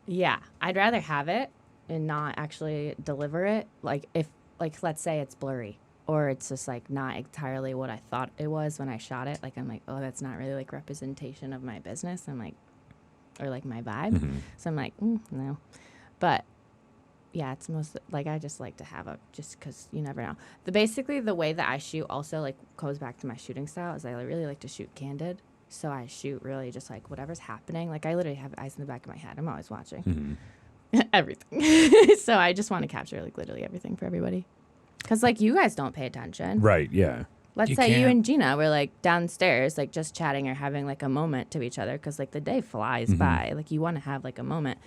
yeah, I'd rather have it and not actually deliver it. Like if, like, let's say it's blurry or it's just like not entirely what I thought it was when I shot it. Like I'm like, oh, that's not really like representation of my business. I'm like, or like my vibe. So I'm like, no. But yeah, it's most like I just like to have a just because you never know. Basically the way that I shoot also like goes back to my shooting style is I really like to shoot candid. So I shoot really just like whatever's happening. Like I literally have eyes in the back of my head. I'm always watching everything. So I just want to capture like literally everything for everybody. Because like you guys don't pay attention. Right. Yeah. Let's You say you can't. and Gina were like downstairs, like just chatting or having like a moment to each other because like the day flies by. Like you want to have like a moment.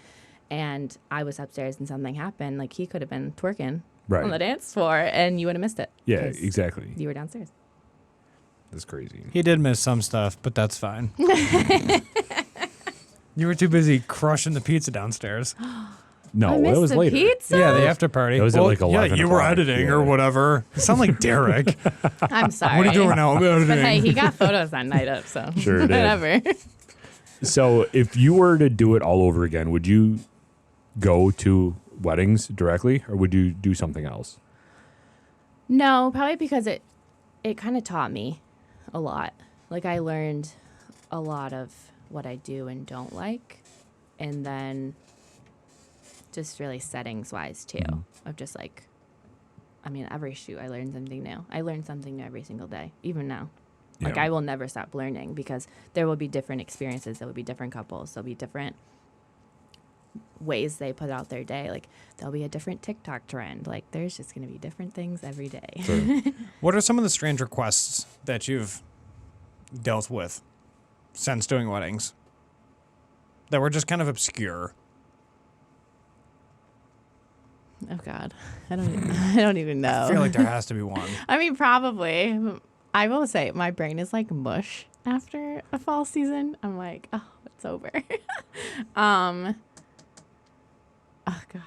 And I was upstairs and something happened. Like he could have been twerking on the dance floor and you would have missed it. Yeah, 'cause exactly. You were downstairs. That's crazy. He did miss some stuff, but that's fine. You were too busy crushing the pizza downstairs. No, I it missed was the later. pizza. Yeah, the after party. That was at like yeah, 11 you were o'clock, editing yeah. or whatever. You sound like Derek. I'm sorry. What are you doing now? I'm editing. But hey, he got photos that night up, so Sure did. whatever. So if you were to do it all over again, would you go to weddings directly or would you do something else? No, probably because it kind of taught me a lot. Like I learned a lot of what I do and don't like, and then just really settings wise too. Of just like, I mean, every shoot I learn something new. I learn something new every single day, even now. Like Yeah. I will never stop learning because there will be different experiences. There will be different couples. There'll be different ways they put out their day. Like there'll be a different TikTok trend. Like there's just going to be different things every day. Sure. What are some of the strange requests that you've dealt with since doing weddings that were just kind of obscure? Oh God, I don't even know. I feel like there has to be one. I mean, probably. I will say my brain is like mush after a fall season. I'm like, oh, it's over. Oh God,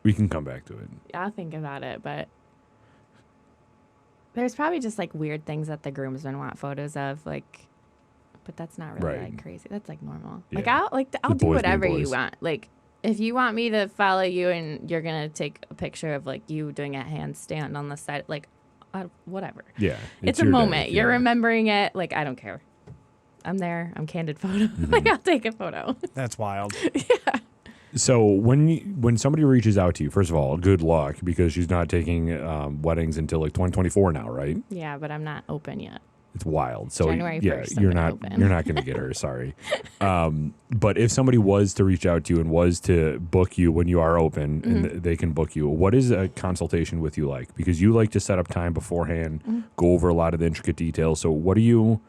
We can come back to it. I'll think about it. But there's probably just like weird things that the groomsmen want photos of, like. But that's not really Right. like crazy. That's like normal. Yeah. Like I'll The do boys being whatever you boys. want. Like if you want me to follow you and you're gonna take a picture of like you doing a handstand on the side, like whatever. Yeah. It's a your day, moment. You're yeah. remembering it. Like, I don't care. I'm there. I'm candid photo. Like, I'll take a photo. That's wild. So when somebody reaches out to you, first of all, good luck because she's not taking weddings until like 2024 now, right? Yeah, but I'm not open yet. It's wild. So January yeah, 1st, I'm you're gonna not open. you're not going to get her. Sorry. But if somebody was to reach out to you and was to book you when you are open and they can book you, what is a consultation with you like? Because you like to set up time beforehand, go over a lot of the intricate details. So what are you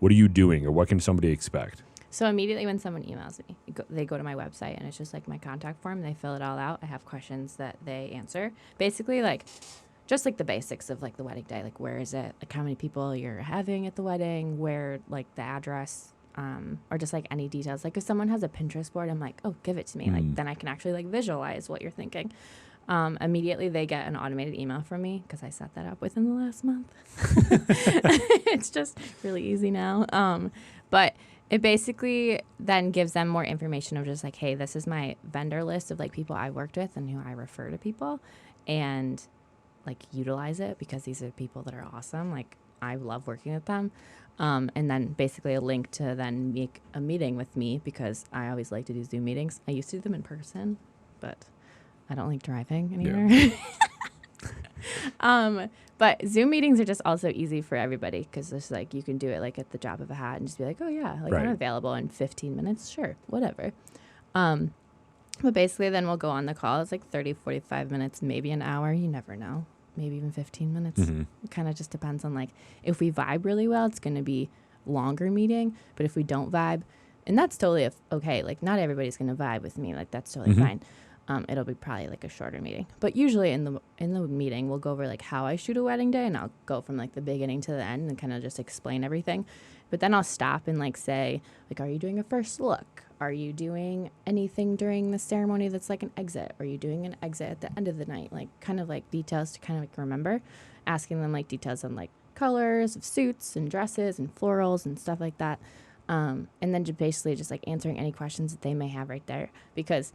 doing, or what can somebody expect? So immediately when someone emails me, they go to my website and it's just like my contact form. They fill it all out. I have questions that they answer. Basically, like just like the basics of like the wedding day, like where is it, like how many people you're having at the wedding, where like the address, or just like any details. Like if someone has a Pinterest board, I'm like, oh, give it to me. Like then I can actually like visualize what you're thinking. Immediately they get an automated email from me because I set that up within the last month. It's just really easy now. But it basically then gives them more information of just like, hey, this is my vendor list of like people I worked with and who I refer to people, and like utilize it because these are people that are awesome. Like I love working with them. And then basically a link to then make a meeting with me because I always like to do Zoom meetings. I used to do them in person, but I don't like driving anymore. Yeah. But Zoom meetings are just also easy for everybody because it's like you can do it like at the drop of a hat and just be like, oh yeah, like I'm available in 15 minutes. Sure, whatever. But basically then we'll go on the call. It's like 30, 45 minutes, maybe an hour. You never know. Maybe even 15 minutes. It kind of just depends on like if we vibe really well, it's going to be longer meeting. But if we don't vibe, and that's totally okay. Like not everybody's going to vibe with me. Like that's totally fine. It'll be probably like a shorter meeting. But usually in the meeting, we'll go over like how I shoot a wedding day, and I'll go from like the beginning to the end and kind of just explain everything. But then I'll stop and like say, like, are you doing a first look? Are you doing anything during the ceremony that's like an exit? Are you doing an exit at the end of the night? Like kind of like details to kind of like remember, asking them like details on like colors of suits and dresses and florals and stuff like that. And then just basically just like answering any questions that they may have right there, because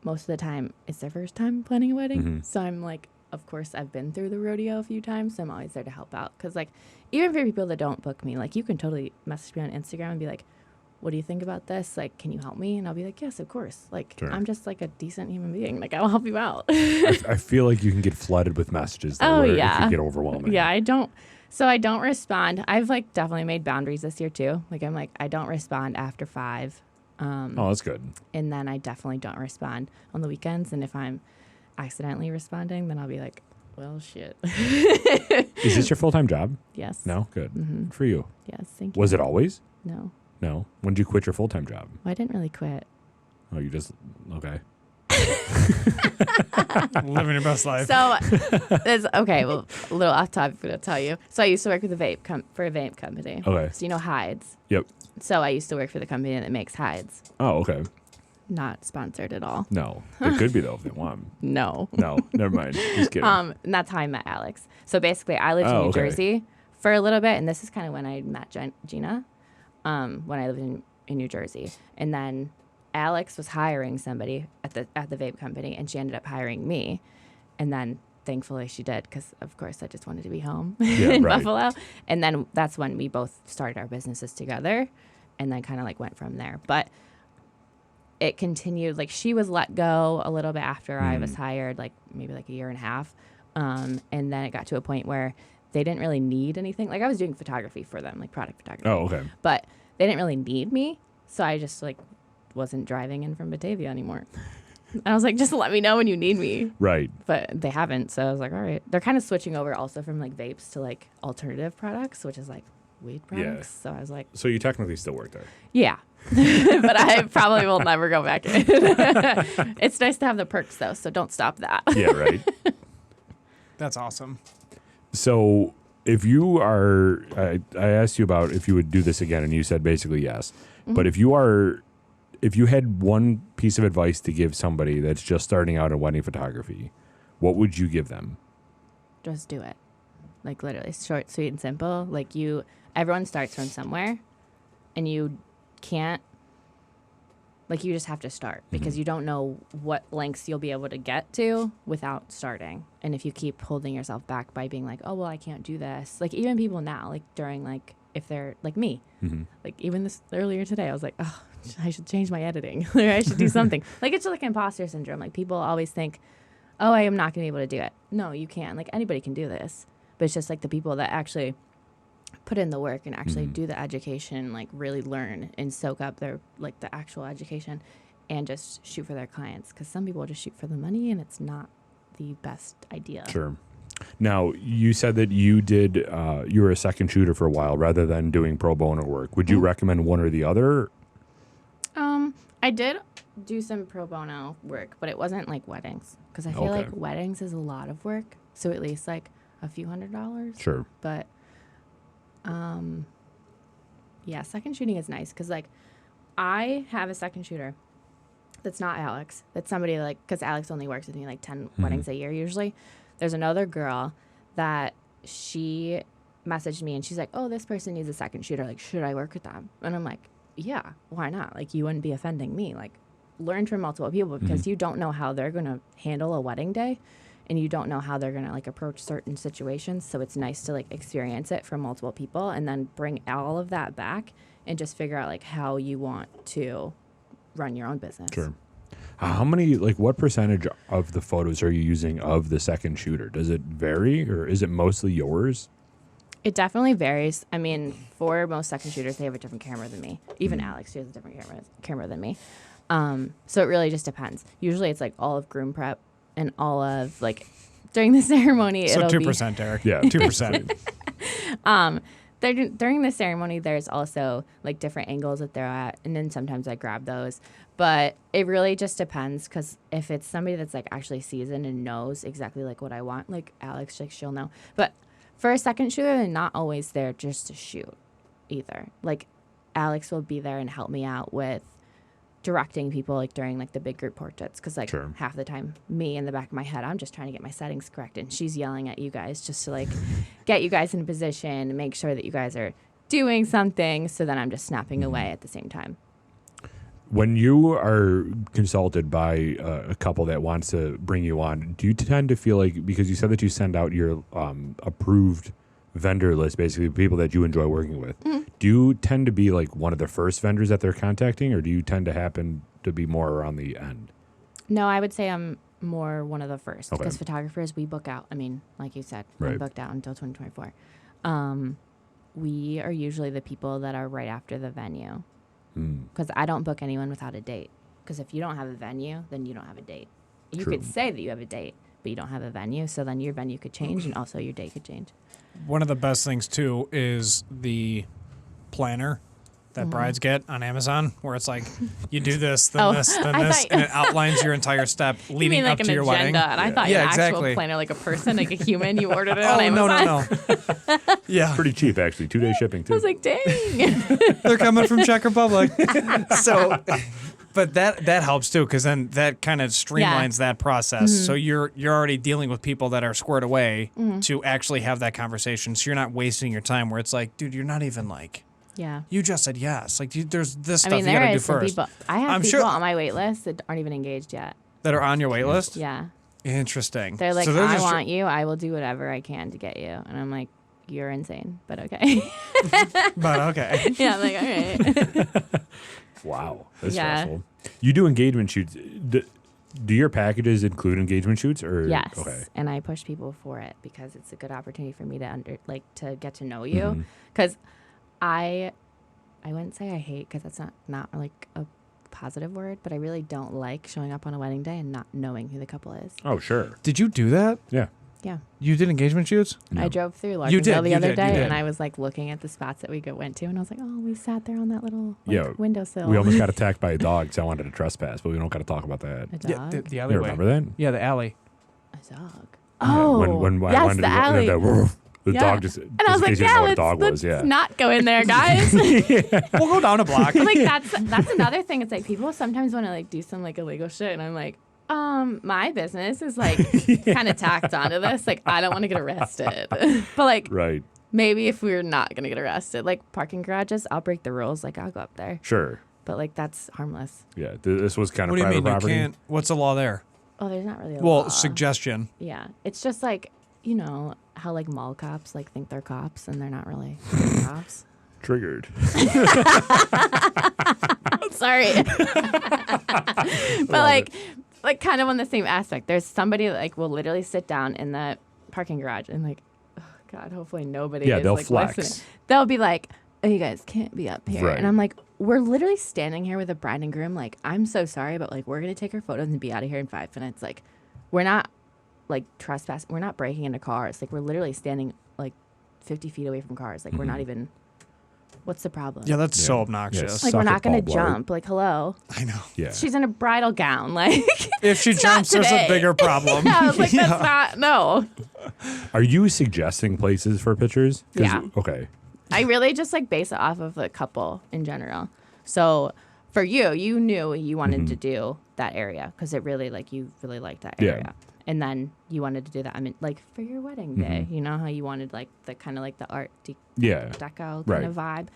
most of the time it's their first time planning a wedding. So I'm like, of course, I've been through the rodeo a few times, so I'm always there to help out. Because like, even for people that don't book me, like you can totally message me on Instagram and be like, what do you think about this? Like, can you help me? And I'll be like, yes, of course. Like, Sure. I'm just like a decent human being. Like, I'll help you out. I feel like you can get flooded with messages though, where it can get overwhelming. Yeah, I don't respond. I've like definitely made boundaries this year too. Like, I'm like, I don't respond after 5. Oh, that's good. And then I definitely don't respond on the weekends. And if I'm accidentally responding, then I'll be like, well, shit. Is this your full-time job? Yes. No? Good. Good for you. Yes, thank you. Was it always? No. No. When did you quit your full-time job? Well, I didn't really quit. Oh, you just, okay. Living your best life. So, it's okay. Well, a little off topic, but I'll tell you. So I used to work with a vape company. Okay. So you know hides. Yep. So I used to work for the company that makes hides. Oh, okay. Not sponsored at all. No. It could be though if they want. No. No, never mind. Just kidding. And that's how I met Alex. So basically, I lived in New Jersey for a little bit, and this is kind of when I met Gina. When I lived in New Jersey, and then Alex was hiring somebody at the vape company, and she ended up hiring me, and then thankfully she did, because of course I just wanted to be home in Buffalo, and then that's when we both started our businesses together, and then kind of like went from there. But it continued, like she was let go a little bit after I was hired, like maybe like a year and a half, and then it got to a point where they didn't really need anything. Like I was doing photography for them, like product photography. Oh, okay. But they didn't really need me, so I just like wasn't driving in from Batavia anymore. And I was like, just let me know when you need me. Right. But they haven't, so I was like, all right. They're kind of switching over also from like vapes to like alternative products, which is like weed products. Yeah. So I was like, so you technically still work there? Yeah. But I probably will never go back in. It's nice to have the perks though, so don't stop that. Yeah, right. That's awesome. So if you are, I asked you about if you would do this again, and you said basically yes. But if you had one piece of advice to give somebody that's just starting out in wedding photography, what would you give them? Just do it. Like literally short, sweet, and simple. Like everyone starts from somewhere, and you can't, like you just have to start, because you don't know what lengths you'll be able to get to without starting. And if you keep holding yourself back by being like, oh, well, I can't do this. Like even people now, like during like, if they're like me, like even this earlier today, I was like, oh, I should change my editing. Or I should do something. Like it's just like imposter syndrome. Like people always think, oh, I am not going to be able to do it. No, you can. Like anybody can do this. But it's just like the people that actually put in the work and actually do the education, like really learn and soak up their like the actual education and just shoot for their clients. Because some people just shoot for the money, and it's not the best idea. Sure. Now, you said that you did, you were a second shooter for a while rather than doing pro bono work. Would you recommend one or the other? I did do some pro bono work, but it wasn't like weddings, because I feel like weddings is a lot of work. So at least like a few $100s. Sure. But yeah, second shooting is nice because like I have a second shooter that's not Alex. That's somebody like, because Alex only works with me like 10 weddings a year usually. There's another girl that she messaged me and she's like, oh, this person needs a second shooter. Like, should I work with them? And I'm like, yeah, why not? Like, you wouldn't be offending me. Like, learn from multiple people because you don't know how they're going to handle a wedding day and you don't know how they're going to like approach certain situations. So it's nice to like experience it from multiple people and then bring all of that back and just figure out like how you want to run your own business. Sure. How many, like, what percentage of the photos are you using of the second shooter? Does it vary or is it mostly yours? It definitely varies. I mean, for most second shooters, they have a different camera than me. Even Alex, she has a different camera than me. So it really just depends. Usually it's like all of groom prep and all of like during the ceremony. So it'll 2%, Derek. Yeah. 2%. During the ceremony, there's also like different angles that they're at, and then sometimes I grab those. But it really just depends because if it's somebody that's like actually seasoned and knows exactly like what I want, like Alex, like she'll know. But for a second shooter, they're not always there just to shoot either. Like Alex will be there and help me out with directing people like during like the big group portraits because like Sure. half the time me in the back of my head I'm just trying to get my settings correct and she's yelling at you guys just to like get you guys in a position and make sure that you guys are doing something so then I'm just snapping away at the same time. When you are consulted by a couple that wants to bring you on, do you tend to feel like, because you said that you send out your approved vendor list, basically people that you enjoy working with, do you tend to be like one of the first vendors that they're contacting, or do you tend to happen to be more around the end? No, I would say I'm more one of the first Okay. because photographers, we book out. I mean, like you said, I'm Right. booked out until 2024. We are usually the people that are right after the venue because I don't book anyone without a date. Because if you don't have a venue, then you don't have a date. You True. could say that you have a date, but you don't have a venue. So then your venue could change and also your date could change. One of the best things, too, is the planner that brides get on Amazon, where it's like, you do this, then Oh, this, then I this, thought- and it outlines your entire step You leading mean like up an to your agenda? wedding. And I thought Yeah, an exactly. actual planner, like a person, like a human. You ordered it Oh, on Amazon. no. Yeah. Pretty cheap, actually. 2-day shipping, too. I was like, dang. They're coming from Czech Republic. So, but that helps too, because then that kind of streamlines that process. So you're already dealing with people that are squared away to actually have that conversation. So you're not wasting your time where it's like, dude, you're not even like, Yeah. you just said yes. Like there's this I stuff mean, you there got to do is some first people. I have I'm people sure- on my wait list that aren't even engaged yet. that are on your wait list. Yeah. Interesting. They're like, So they're I just- want you. I will do whatever I can to get you. And I'm like, you're insane, but okay. But okay. Yeah, I'm like, all right. Wow. That's Yeah. stressful. You do engagement shoots. Do your packages include engagement shoots? Or Yes. Okay. And I push people for it because it's a good opportunity for me to to get to know you. Mm-hmm. Because I wouldn't say I hate because that's not like a positive word, but I really don't like showing up on a wedding day and not knowing who the couple is. Oh, sure. Did you do that? Yeah. Yeah. You did engagement shoots? I drove through You did, Larkindale the you other did, day you did. and I was like looking at the spots that we went to and I was like, oh, we sat there on that little Yeah. windowsill. We almost got attacked by a dog, so I wanted to trespass, but we don't got to talk about that. A dog? The You alleyway. remember that? Yeah, the alley. A dog. Yeah, Oh, when I yes, wanted the to go- alley. the Yeah. dog just. And I was like, yeah, let's yeah. not go in there, guys. We'll go down a block. Like that's another thing. It's like people sometimes want to like do some like illegal shit, and I'm like, my business is like kind of tacked onto this. Like I don't want to get arrested, but like Right. maybe if we're not gonna get arrested, like parking garages, I'll break the rules. Like I'll go up there, Sure. but like that's harmless. Yeah. This was kind of What do you private mean property. you can't? What's the law there? Oh, there's not really a Well, law. suggestion. Yeah, it's just like you know how like mall cops like think they're cops and they're not really cops. Triggered. Sorry. But like kind of on the same aspect. There's somebody that like will literally sit down in the parking garage and like, oh God, hopefully nobody Yeah, is they'll like flex. listening. They'll be like, oh, you guys can't be up here. Right. And I'm like, we're literally standing here with a bride and groom. Like, I'm so sorry, but like we're gonna take our photos and be out of here in 5 minutes. Like, we're not like trespassing. We're not breaking into cars. Like, we're literally standing like 50 feet away from cars. Like, we're not even. What's the problem? Yeah, that's so Yeah. obnoxious. Yes. Like, Suck we're it, not gonna Paul Blart. jump. Like, hello. I know. Yeah. She's in a bridal gown. Like, If she It's not jumps, there's a today. bigger problem. yeah, I was like, that's not, no. Are you suggesting places for pictures? 'Cause- Yeah. Okay. I really just like base it off of the couple in general. So for you, you knew you wanted to do that area because it really like you really liked that Yeah. area. And then you wanted to do that. I mean, like for your wedding day, you know how you wanted like the kind of like the art Yeah. deco kind Right. of vibe.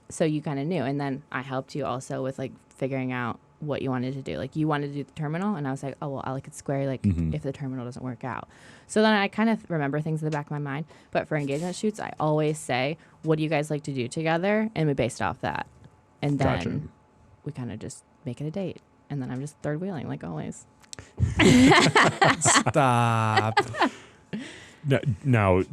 So you kind of knew. And then I helped you also with like figuring out what you wanted to do. Like you wanted to do the terminal, and I was like, oh well, I like it square. Like if the terminal doesn't work out, so then I kind of remember things in the back of my mind. But for engagement shoots, I always say, what do you guys like to do together, and we based off that, and then Gotcha. we kind of just make it a date, and then I'm just third wheeling like always. Stop. Now,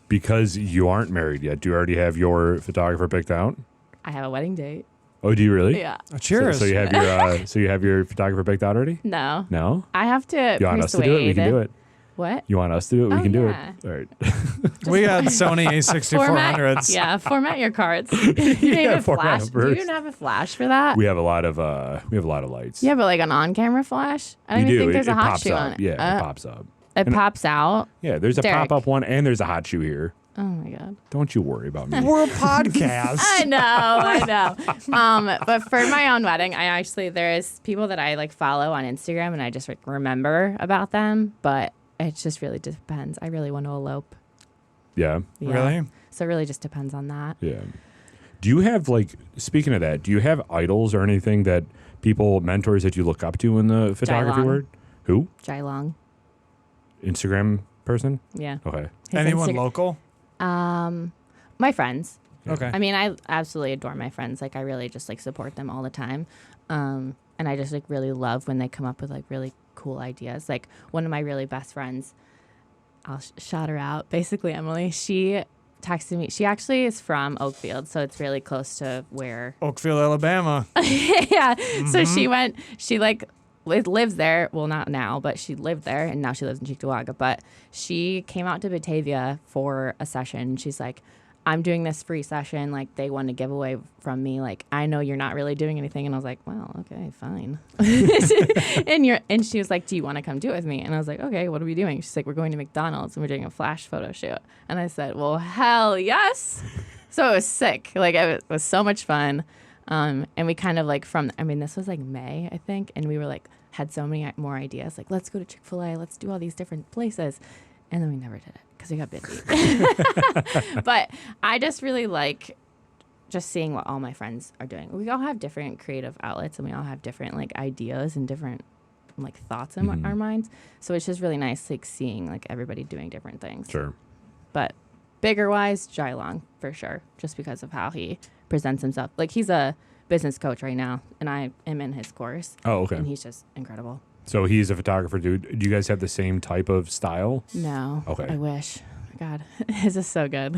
because you aren't married yet, do you already have your photographer picked out? I have a wedding date. Oh, do you really? Yeah. Cheers. So you have your so you have your photographer picked out already? No. No. I have to. You want us to do it? We can do it. What? You want us to do it? We Oh, can do yeah. it. All right. We got Sony A6400s. Yeah, format your cards. You didn't even format flash. them Do you first. even have a flash for that? We have a lot of lights. Yeah, but like an on-camera flash. I don't We even do. think there's it a hot pops shoe up. on it. Yeah, it pops up. It pops out. Yeah, there's a Derek. pop-up one, and there's a hot shoe here. Oh my god. Don't you worry about me. We're a podcast. I know. But for my own wedding, I actually there's people that I like follow on Instagram, and I just like remember about them. But it just really depends. I really want to elope. Yeah. Yeah. Really? So it really just depends on that. Yeah. Do you have speaking of that, do you have idols or anything that mentors that you look up to in the photography Long. world? Who? Jai Long. Instagram person? Yeah. Okay. His Anyone Instagram- local? My friends. Okay. I mean, I absolutely adore my friends. Like, I really just like support them all the time. And I just like really love when they come up with like really cool ideas. Like one of my really best friends, I'll shout her out. Basically, Emily, she texted me. She actually is from Oakfield, so it's really close to where. Oakfield, Alabama. Yeah. So she lives there. Well, not now, but she lived there, and now she lives in Cheektowaga. But she came out to Batavia for a session. She's like, I'm doing this free session. Like, they want to give away from me. Like, I know you're not really doing anything. And I was like, well, okay, fine. and she was like, do you want to come do it with me? And I was like, okay, what are we doing? She's like, we're going to McDonald's and we're doing a flash photo shoot. And I said, well, hell yes. So it was sick. Like, it was so much fun. And we kind of like this was like May, I think. And we were like, had so many more ideas. Like, let's go to Chick-fil-A. Let's do all these different places. And then we never did it because we got busy. But I just really like just seeing what all my friends are doing. We all have different creative outlets, and we all have different like ideas and different like thoughts in our minds. So it's just really nice like seeing like everybody doing different things. Sure. But bigger wise, Jai Long for sure, just because of how he presents himself. Like, he's a business coach right now, and I am in his course. Oh, okay. And he's just incredible. So he's a photographer, dude. Do you guys have the same type of style? No. Okay. I wish. God, his is so good.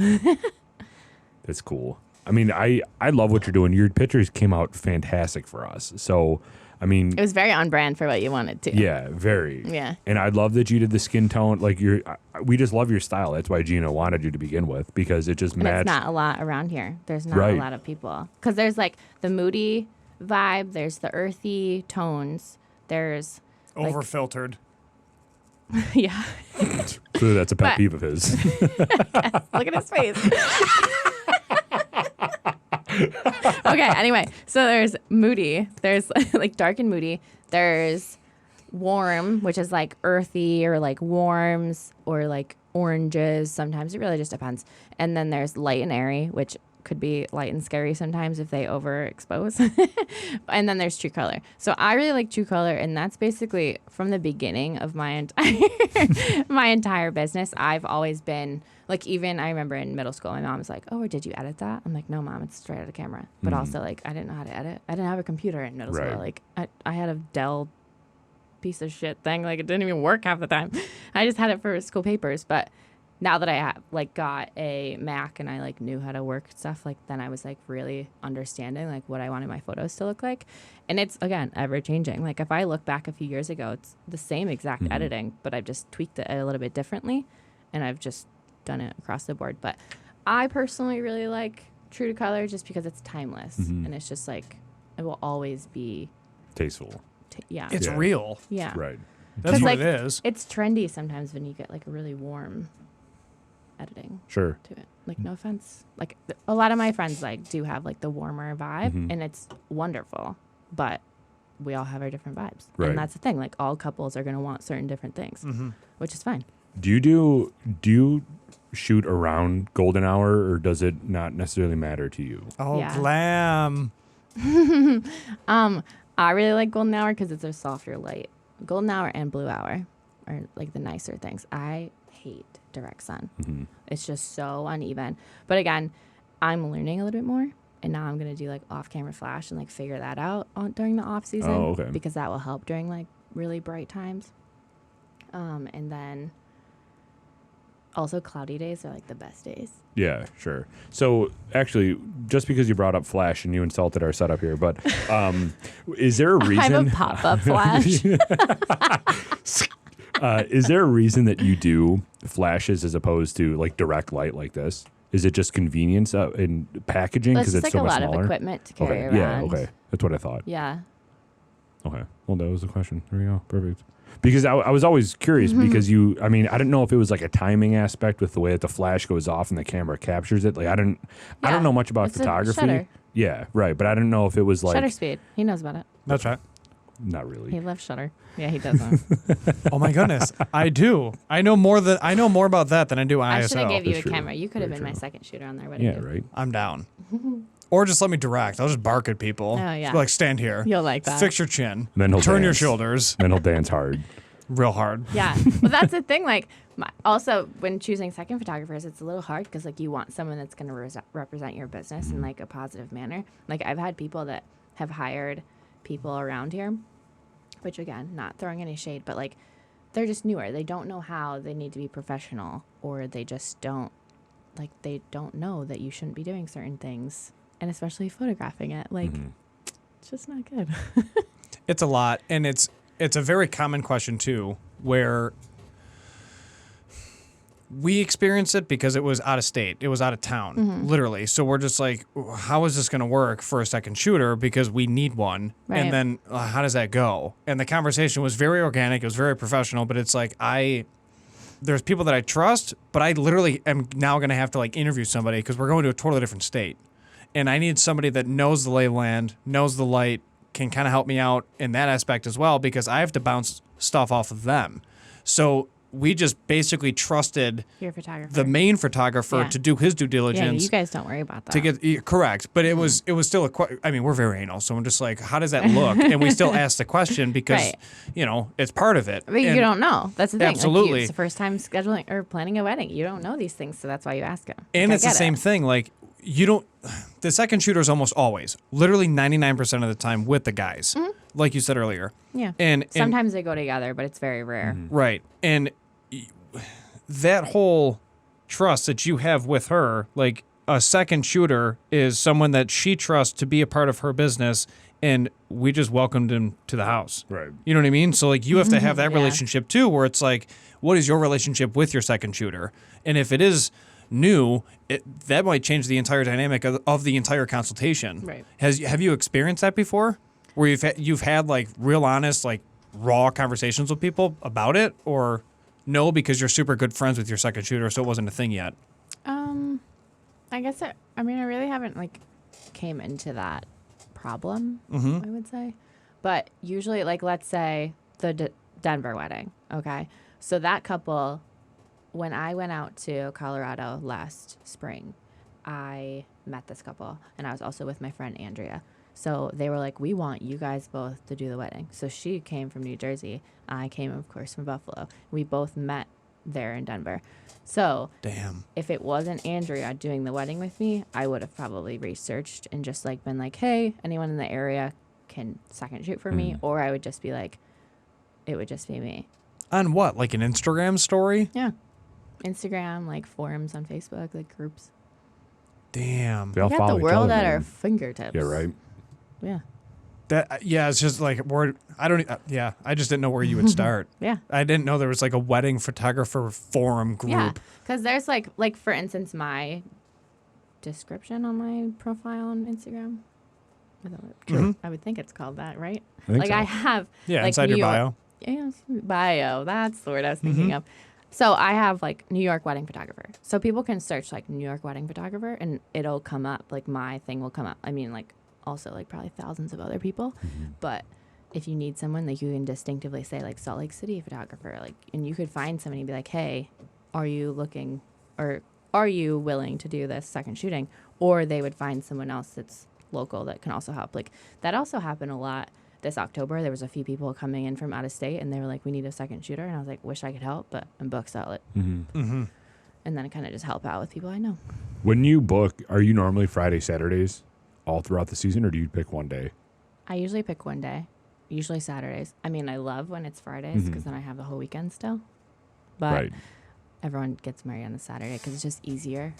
That's cool. I mean, I love what you're doing. Your pictures came out fantastic for us. So, I mean, It was very on brand for what you wanted to. yeah, very. Yeah. And I love that you did the skin tone. Like, we just love your style. That's why Gina wanted you to begin with, because it just And matched. it's not a lot around here. There's not Right. a lot of people. Because there's like the moody vibe, there's the earthy tones, there's, Over filtered. yeah. Clearly, that's a pet But- peeve of his. Look at his face. Okay, anyway, so there's moody, there's like dark and moody, there's warm, which is like earthy or like warms or like oranges sometimes. It really just depends. And then there's light and airy, which could be light and scary sometimes if they overexpose. And then there's true color. So I really like true color, and that's basically from the beginning of my entire business. I've always been like, even I remember in middle school, my mom was like, "Oh, did you edit that?" I'm like, "No, Mom, it's straight out of the camera." But also, like, I didn't know how to edit. I didn't have a computer in middle Right. school. Like, I had a Dell piece of shit thing. Like, it didn't even work half the time. I just had it for school papers. But now that I have like got a Mac and I like knew how to work stuff, like then I was like really understanding like what I wanted my photos to look like. And it's, again, ever changing. Like, if I look back a few years ago, it's the same exact editing, but I've just tweaked it a little bit differently, and I've just done it across the board. But I personally really like true to color just because it's timeless, and it's just like, it will always be Tasteful. yeah. It's real. Yeah. Right. That's 'Cause, what like, it is. It's trendy sometimes when you get like a really warm editing Sure. to it. Like, no offense. Like, a lot of my friends, like, do have, like, the warmer vibe, Mm-hmm. and it's wonderful. But we all have our different vibes. Right. And that's the thing. Like, all couples are going to want certain different things, which is fine. Do you shoot around golden hour, or does it not necessarily matter to you? Oh, Yeah. glam. I really like golden hour because it's a softer light. Golden hour and blue hour are, like, the nicer things. I hate direct sun. Mm-hmm. It's just so uneven. But again, I'm learning a little bit more. And now I'm going to do, like, off-camera flash and, like, figure that out during the off-season. Oh, okay. Because that will help during, like, really bright times. And then also cloudy days are, like, the best days. Yeah, sure. So actually, just because you brought up flash and you insulted our setup here, but is there a reason? I have a pop-up flash. Is there a reason that you do flashes as opposed to like direct light like this? Is it just convenience in packaging It's because just, it's like, so a much lot smaller? of equipment to carry Okay. Yeah. around. Okay. That's what I thought. Yeah. Okay. Well, that was the question. There we go. Perfect. Because I was always curious Mm-hmm. because I didn't know if it was like a timing aspect with the way that the flash goes off and the camera captures it. Like I don't Yeah. know much about It's a photography. shutter. Yeah, right. But I didn't know if it was like Shutter speed. He knows about it. That's right. not really. He loves Shutter. Yeah, he doesn't. Oh my goodness, I do. I know more about that than I do ISO. I should have gave you That's a true. camera. You could have Very been my true. second shooter on their wedding. Yeah, day. right. I'm down. Or just let me direct. I'll just bark at people. Oh, yeah. Just be like, stand here. You'll like that. Fix your chin. And then he'll Turn your dance. shoulders. Then he'll dance hard. Real hard. Yeah. Well, that's the thing. Like, also, when choosing second photographers, it's a little hard because, like, you want someone that's going to represent your business in, like, a positive manner. Like, I've had people that have hired people around here, which, again, not throwing any shade, but, like, they're just newer. They don't know how they need to be professional, or they just don't, like, they don't know that you shouldn't be doing certain things, and especially photographing it. Like, it's just not good. It's a lot, and it's a very common question too, where we experienced it because it was out of state, it was out of town, literally. So we're just like, how is this going to work for a second shooter? Because we need one, Right. and then how does that go? And the conversation was very organic, it was very professional, but it's like there's people that I trust, but I literally am now going to have to like interview somebody because we're going to a totally different state, and I need somebody that knows the lay of the land, knows the light, can kind of help me out in that aspect as well, because I have to bounce stuff off of them. So we just basically trusted Your photographer. the main photographer Yeah. to do his due Yeah, diligence. you guys don't worry about that. to get correct, but it was still I mean, we're very anal, so I'm just like, how does that look? And we still ask the question because Right. it's part of it. But you And don't know. That's the thing. Absolutely. It's the first time scheduling or planning a wedding. You don't know these things, so that's why you ask them. And it's the same thing. Like, you don't. The second shooter is almost always, literally 99% of the time, with the guys, like you said earlier. Yeah. And Sometimes they go together, but it's very rare. right, and that whole trust that you have with her, like a second shooter is someone that she trusts to be a part of her business, and we just welcomed him to the house. Right. You know what I mean? So like you have to have that Yeah. relationship too, where it's like, what is your relationship with your second shooter? And if it is new, that might change the entire dynamic of the entire consultation. Right. Have you experienced that before, where you've had like real honest, like raw conversations with people about it, or no, because you're super good friends with your second shooter, so it wasn't a thing yet? I guess I really haven't like came into that problem, Mm-hmm. I would say. But usually, like, let's say the Denver wedding, okay? So that couple, when I went out to Colorado last spring, I met this couple, and I was also with my friend Andrea. So they were like, we want you guys both to do the wedding. So she came from New Jersey. I came, of course, from Buffalo. We both met there in Denver. So Damn. if it wasn't Andrea doing the wedding with me, I would have probably researched and just like been like, hey, anyone in the area can second shoot for me, or I would just be like, it would just be me. On what? Like an Instagram story? Yeah. Instagram, like forums on Facebook, like groups. Damn. They all We got follow the each world other, at man. our fingertips. Yeah, right. Yeah. It's just like I just didn't know where you would start. Yeah. I didn't know there was like a wedding photographer forum group. Yeah. Because there's like for instance, my description on my profile on Instagram. I would think it's called that, right? I think Like so. I have Yeah, like inside New your York- bio. Yes, bio. That's the word I was thinking of. So I have like New York wedding photographer. So people can search like New York wedding photographer and it'll come up. Like my thing will come up. I mean, like also like probably thousands of other people. But if you need someone, like you can distinctively say like Salt Lake City photographer, like, and you could find somebody and be like, hey, are you looking or are you willing to do this second shooting? Or they would find someone else that's local that can also help. Like that also happened a lot. This October, there was a few people coming in from out of state, and they were like, "We need a second shooter," and I was like, "Wish I could help, but I'm booked solid." And then I kind of just help out with people I know. When you book, are you normally Friday, Saturdays, all throughout the season, or do you pick one day? I usually pick one day, usually Saturdays. I mean, I love when it's Fridays because then I have the whole weekend still. But everyone gets married on a Saturday because it's just easier.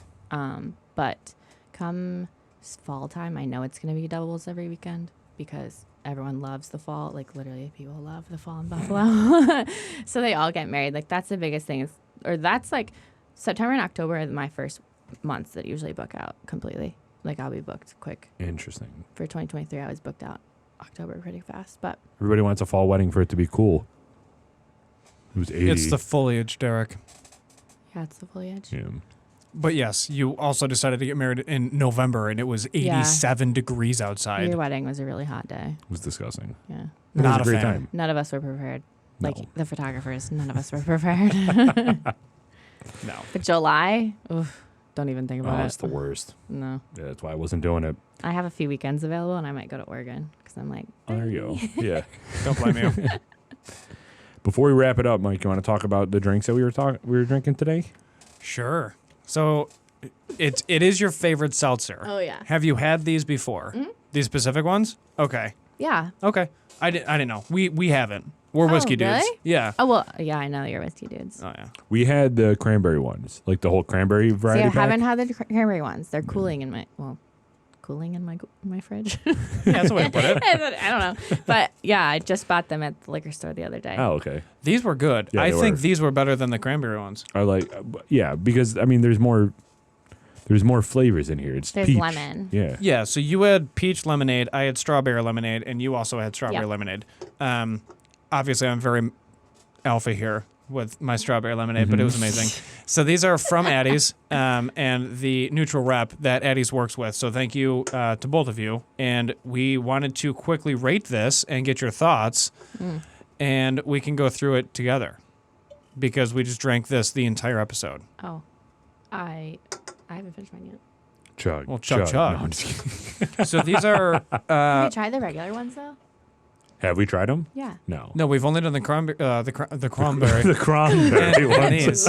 But come fall time, I know it's going to be doubles every weekend because everyone loves the fall. Like literally people love the fall in Buffalo. So they all get married. Like that's the biggest thing that's like September and October are my first months that usually book out completely. Like I'll be booked quick. Interesting. For 2023, I was booked out October pretty fast, but Everybody wants a fall wedding for it to be cool. It was 80. It's the foliage, Derek. yeah, it's the foliage. Yeah. But yes, you also decided to get married in November, and it was 87 degrees outside. Your wedding was a really hot day. It was disgusting. Yeah. But Not it was a a great fan. time. None of us were prepared. Like No. the photographers, none of us were prepared. No. But July, oof, don't even think about Oh, it. it's the worst. No. Yeah, that's why I wasn't doing it. I have a few weekends available, and I might go to Oregon because I'm like, Oh, there you go. Yeah. Don't blame you. Before we wrap it up, Mike, you want to talk about the drinks that we were drinking today? Sure. So it is your favorite seltzer. oh yeah, Have you had these before? These specific ones? Okay. yeah. Okay. I didn't know. We haven't. We're Oh, whiskey dudes. really? Yeah. Oh well, yeah. I know you're whiskey dudes. Oh yeah. We had the cranberry ones, like the whole cranberry See, variety I pack. haven't had the cranberry ones. They're cooling in my fridge. Yeah, that's the way to put it. I don't know, but yeah, I just bought them at the liquor store the other day. Oh, okay. These were good. Yeah, I they think were. these were better than the cranberry ones. I like, yeah, because I mean, there's more flavors in here. It's There's peach. lemon. Yeah. Yeah, so you had peach lemonade, I had strawberry lemonade, and you also had strawberry Yeah. lemonade. Obviously, I'm very alpha here with my strawberry lemonade, but it was amazing. So these are from Addie's and the neutral rep that Addie's works with. So thank you to both of you. And we wanted to quickly rate this and get your thoughts, and we can go through it together because we just drank this the entire episode. Oh, I haven't finished mine yet. Chug. Well, chug. No, I'm just kidding. So these are Have you tried the regular ones though? Have we tried them? Yeah. No. no, we've only done the cranberry. The The cranberry. cranberry And ones. these.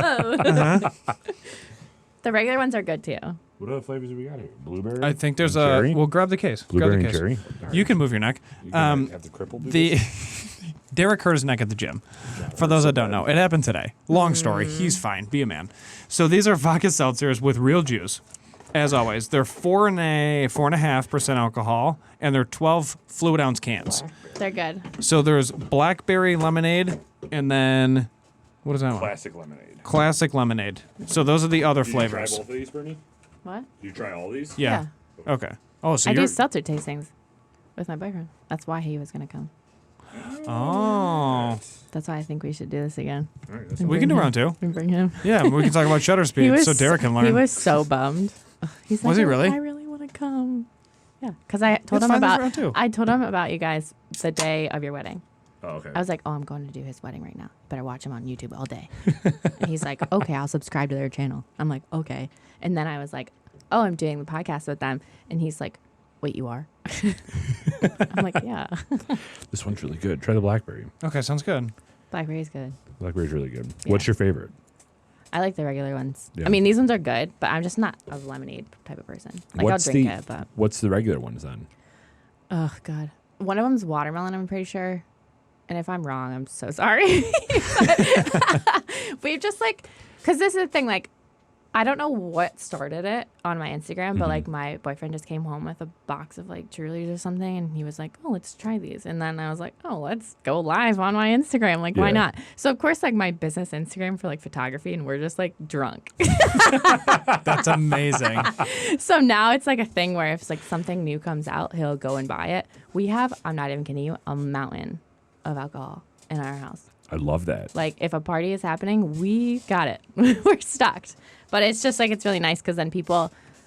The regular ones are good too. What other flavors have we got here? Blueberry? I think there's and a. cherry? We'll grab the case. Blueberry grab and the case. cherry? You can move your neck. You can have the cripple do The this? Derek hurt his neck at the gym. For those that don't know, it happened today. Long story. He's fine. Be a man. So these are vodka seltzers with real juice. As always, they're 4.5% alcohol, and they're 12 fluid ounce cans. They're good. So there's blackberry lemonade, and then what is that one? Classic lemonade. Classic lemonade. So those are the other Did you try flavors. both of these, Brittany? What? Did you try all these? Yeah. Okay. Oh, so I you're. do seltzer tastings with my boyfriend. That's why he was gonna come. Oh. That's why I think we should do this again. All right, that's We can do round two. And bring him. Yeah, we can talk about shutter speed so Derek can learn. He was so bummed. He's like, Was he "Oh, really? I really want to come. Yeah, because I told It's him fine, there's about. round two. I told him about you guys the day of your wedding. Oh, okay. I was like, "Oh, I'm going to do his wedding right now. Better watch him on YouTube all day." And he's like, "Okay, I'll subscribe to their channel." I'm like, "Okay." And then I was like, "Oh, I'm doing the podcast with them." And he's like, "Wait, you are?" I'm like, "Yeah." This one's really good. Try the blackberry. Okay, sounds good. Blackberry's good. Blackberry's really good. Yeah. What's your favorite? I like the regular ones. Yeah. I mean, these ones are good, but I'm just not a lemonade type of person. Like, What's I'll drink the- it, but What's the regular ones then? oh god, one of them's watermelon. I'm pretty sure, and if I'm wrong, I'm so sorry. But we've just like, because this is the thing. Like, I don't know what started it on my Instagram, but like my boyfriend just came home with a box of like Trulies or something, and he was like, "Oh, let's try these." And then I was like, "Oh, let's go live on my Instagram. Like, why Yeah. not?" So of course, like my business Instagram for like photography, and we're just like drunk. That's amazing. So now it's like a thing where if like something new comes out, he'll go and buy it. We have, I'm not even kidding you, a mountain of alcohol in our house. I love that. Like, if a party is happening, we got it. We're stocked. But it's just like, it's really nice because then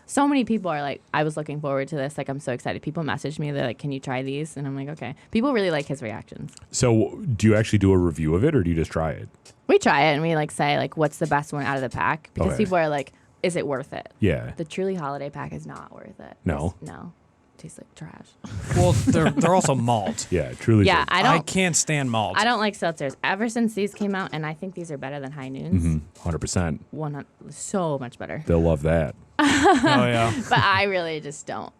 so many people are like, I was looking forward to this. Like, I'm so excited. People message me. They're like, can you try these? And I'm like, okay. People really like his reactions. So do you actually do a review of it or do you just try it? We try it and we like say, like, what's the best one out of the pack? Because Okay. people are like, is it worth it? Yeah. The Truly Holiday pack is not worth it. No? No. Tastes like trash. Well, they're also malt. Yeah, truly. Yeah, good. I can't stand malt. I don't like seltzers. Ever since these came out, and I think these are better than High Noons. 100%. 100, so much better. They'll love that. Oh yeah. But I really just don't.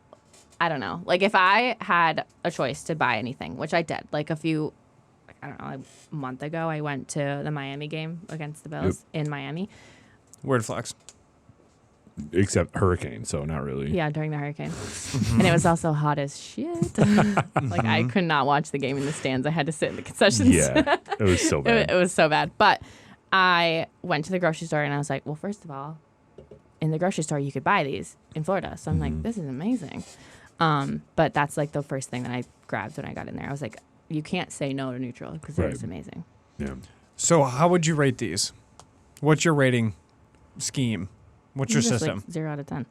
I don't know. Like, if I had a choice to buy anything, which I did, like a month ago, I went to the Miami game against the Bills in Miami. Word flex. Except hurricane, so not really. Yeah, during the hurricane. And it was also hot as shit. Like, I could not watch the game in the stands. I had to sit in the concessions. Yeah, it was so bad. It was so bad. But I went to the grocery store and I was like, well, first of all, in the grocery store, you could buy these in Florida. So I'm like, this is amazing. But that's like the first thing that I grabbed when I got in there. I was like, you can't say no to neutral because Right. it is amazing. Yeah. So how would you rate these? What's your rating scheme? What's your Just system? Like 0 out of 10.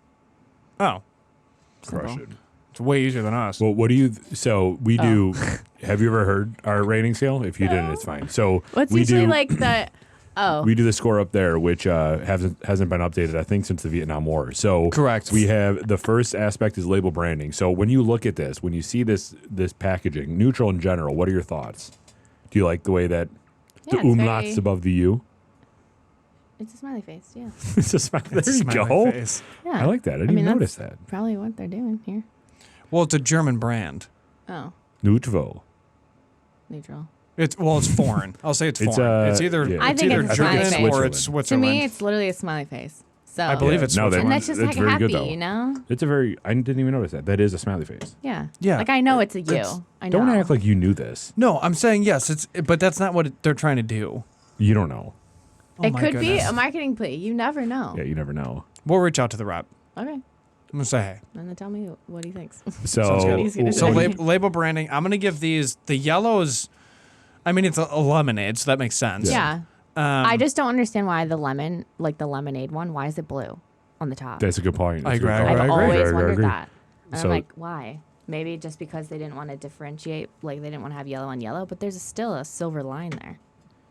Oh, Crush Simple. it. it's way easier than us. Well, what do you? So we do. Oh. Have you ever heard our rating scale? If you didn't, it's fine. So What's we usually do. like the, We do the score up there, which hasn't been updated, I think, since the Vietnam War. So Correct. We have the first aspect is label branding. So when you look at this, when you see this packaging, neutral in general, what are your thoughts? Do you like the way that the Yeah, it's umlaut's very- above the U? It's a smiley face, yeah. It's a smile. There It's a you smiley go. face. Yeah. I like that. I didn't mean, even notice that's that. Probably what they're doing here. Well, it's a German brand. Oh, Neutral. neutral. It's foreign. I'll say it's It's, foreign. It's either yeah. I it's think either it's a German smiley or face. it's To Switzerland. me, it's literally a smiley face. So I believe Yeah. it's No, Switzerland. and that's just It's like very good, happy, though. you know? It's a very. I didn't even notice that. That is a smiley face. Yeah. Yeah. Like, I know it's a you. It's- I know. Don't act like you knew this. No, I'm saying yes. But that's not what they're trying to do. You don't know. Oh It my could be goodness. a marketing play. You never know. Yeah, you never know. We'll reach out to the rep. Okay. I'm gonna say hey. And then tell me what he thinks. So, Sounds good. Easy to So say. label branding. I'm gonna give these the yellows. I mean, it's a lemonade, so that makes sense. Yeah. Um, I just don't understand why the lemon, like the lemonade one, why is it blue on the top? that's a good point. I That's a good agree, call. I I've agree. always I wondered agree. that. And So- I'm like, why? Maybe just because they didn't want to differentiate, like they didn't want to have yellow on yellow, but there's still a silver line there.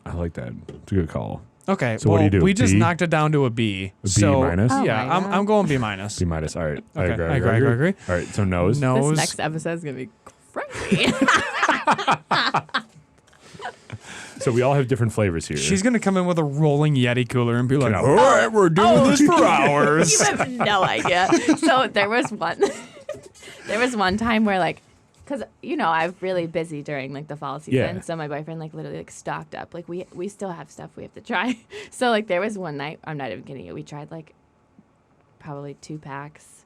I like that. It's a good call. Okay. So well, what do you do? We just B? knocked it down to a B. A B so, minus? Oh Yeah, my God. I'm going B minus. B minus. All right. Okay, I I agree. All right. So nose. Nose. This next episode is going to be crazy. So we all have different flavors here. She's gonna come in with a rolling Yeti cooler and be like, know. "All right, we're doing this for hours." You have no idea. So there was one time where like, cause I'm really busy during like the fall season. Yeah. So my boyfriend like literally like stocked up. Like we still have stuff we have to try. So like there was one night, I'm not even kidding you. We tried like probably 2 packs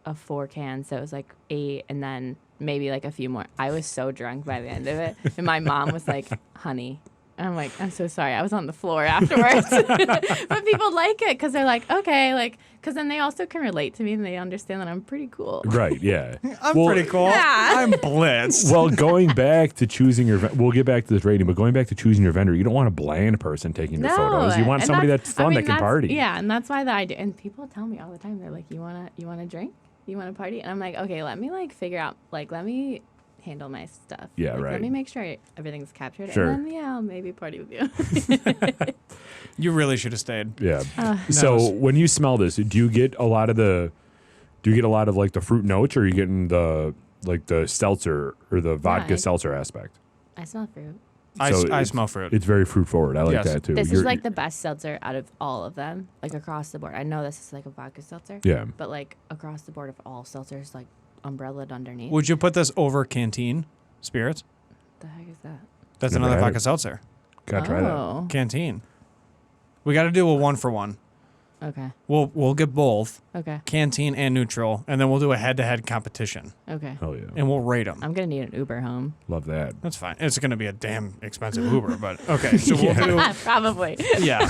of 4 cans. So it was like 8 and then maybe like a few more. I was so drunk by the end of it. And my mom was like, honey. And I'm like, I'm so sorry. I was on the floor afterwards. But people like it because they're like, okay, like, because then they also can relate to me and they understand that I'm pretty cool. Right. Yeah. I'm Well, pretty cool. Yeah. I'm blitzed. Well, going back to choosing your, we'll get back to this rating, but going back to choosing your vendor, you don't want a bland person taking your photos. You want and somebody that's fun that can that's- party. Yeah, and that's why I do. And people tell me all the time, they're like, you wanna drink? You wanna party? And I'm like, okay, let me like figure out, like, let me handle my stuff. Yeah, Like, right. Let me make sure everything's captured. Sure. And then, yeah, I'll maybe party with you. You really should have stayed. Yeah. So Nose. when you smell this, do you get a lot of like the fruit notes, or are you getting the seltzer or the vodka I- seltzer aspect? I smell fruit. I So I it's- smell fruit. It's very fruit forward. I like Yes. that too. This is You're- like the best seltzer out of all of them, like across the board. I know this is like a vodka seltzer. Yeah. But like across the board of all seltzers, like umbrellaed underneath. Would you put this over Canteen Spirits? What the heck is that? That's Never another had vodka it. seltzer. Gotta try that. Oh. Canteen. We got to do a 1-for-1. Okay. We'll get both, Okay. canteen and neutral, and then we'll do a head-to-head competition, Okay. Hell yeah. and we'll rate them. I'm gonna need an Uber home. Love that. That's fine. It's going to be a damn expensive Uber, but okay. So we'll do. Probably. Yeah.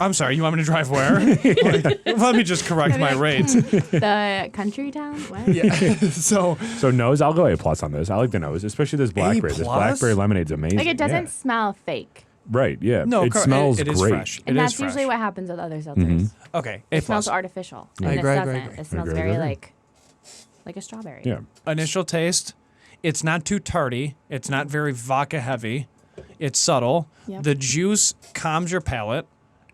I'm sorry. You want me to drive where? Let me just correct my rates. The country town. What? Yeah. So So nose, I'll go A+ on this. I like the nose, especially this blackberry. This plus? blackberry lemonade's amazing. Like it doesn't Yeah. smell fake, Right, yeah. no, it smells it is great. fresh. and It that's is fresh. usually what happens with other seltzers. Okay. It A+. smells artificial, I and agree, this I agree, doesn't. agree. It smells Agree, very agree. like a strawberry. Yeah. Initial taste, it's not too tarty. It's not very vodka heavy. It's subtle. Yep. The juice calms your palate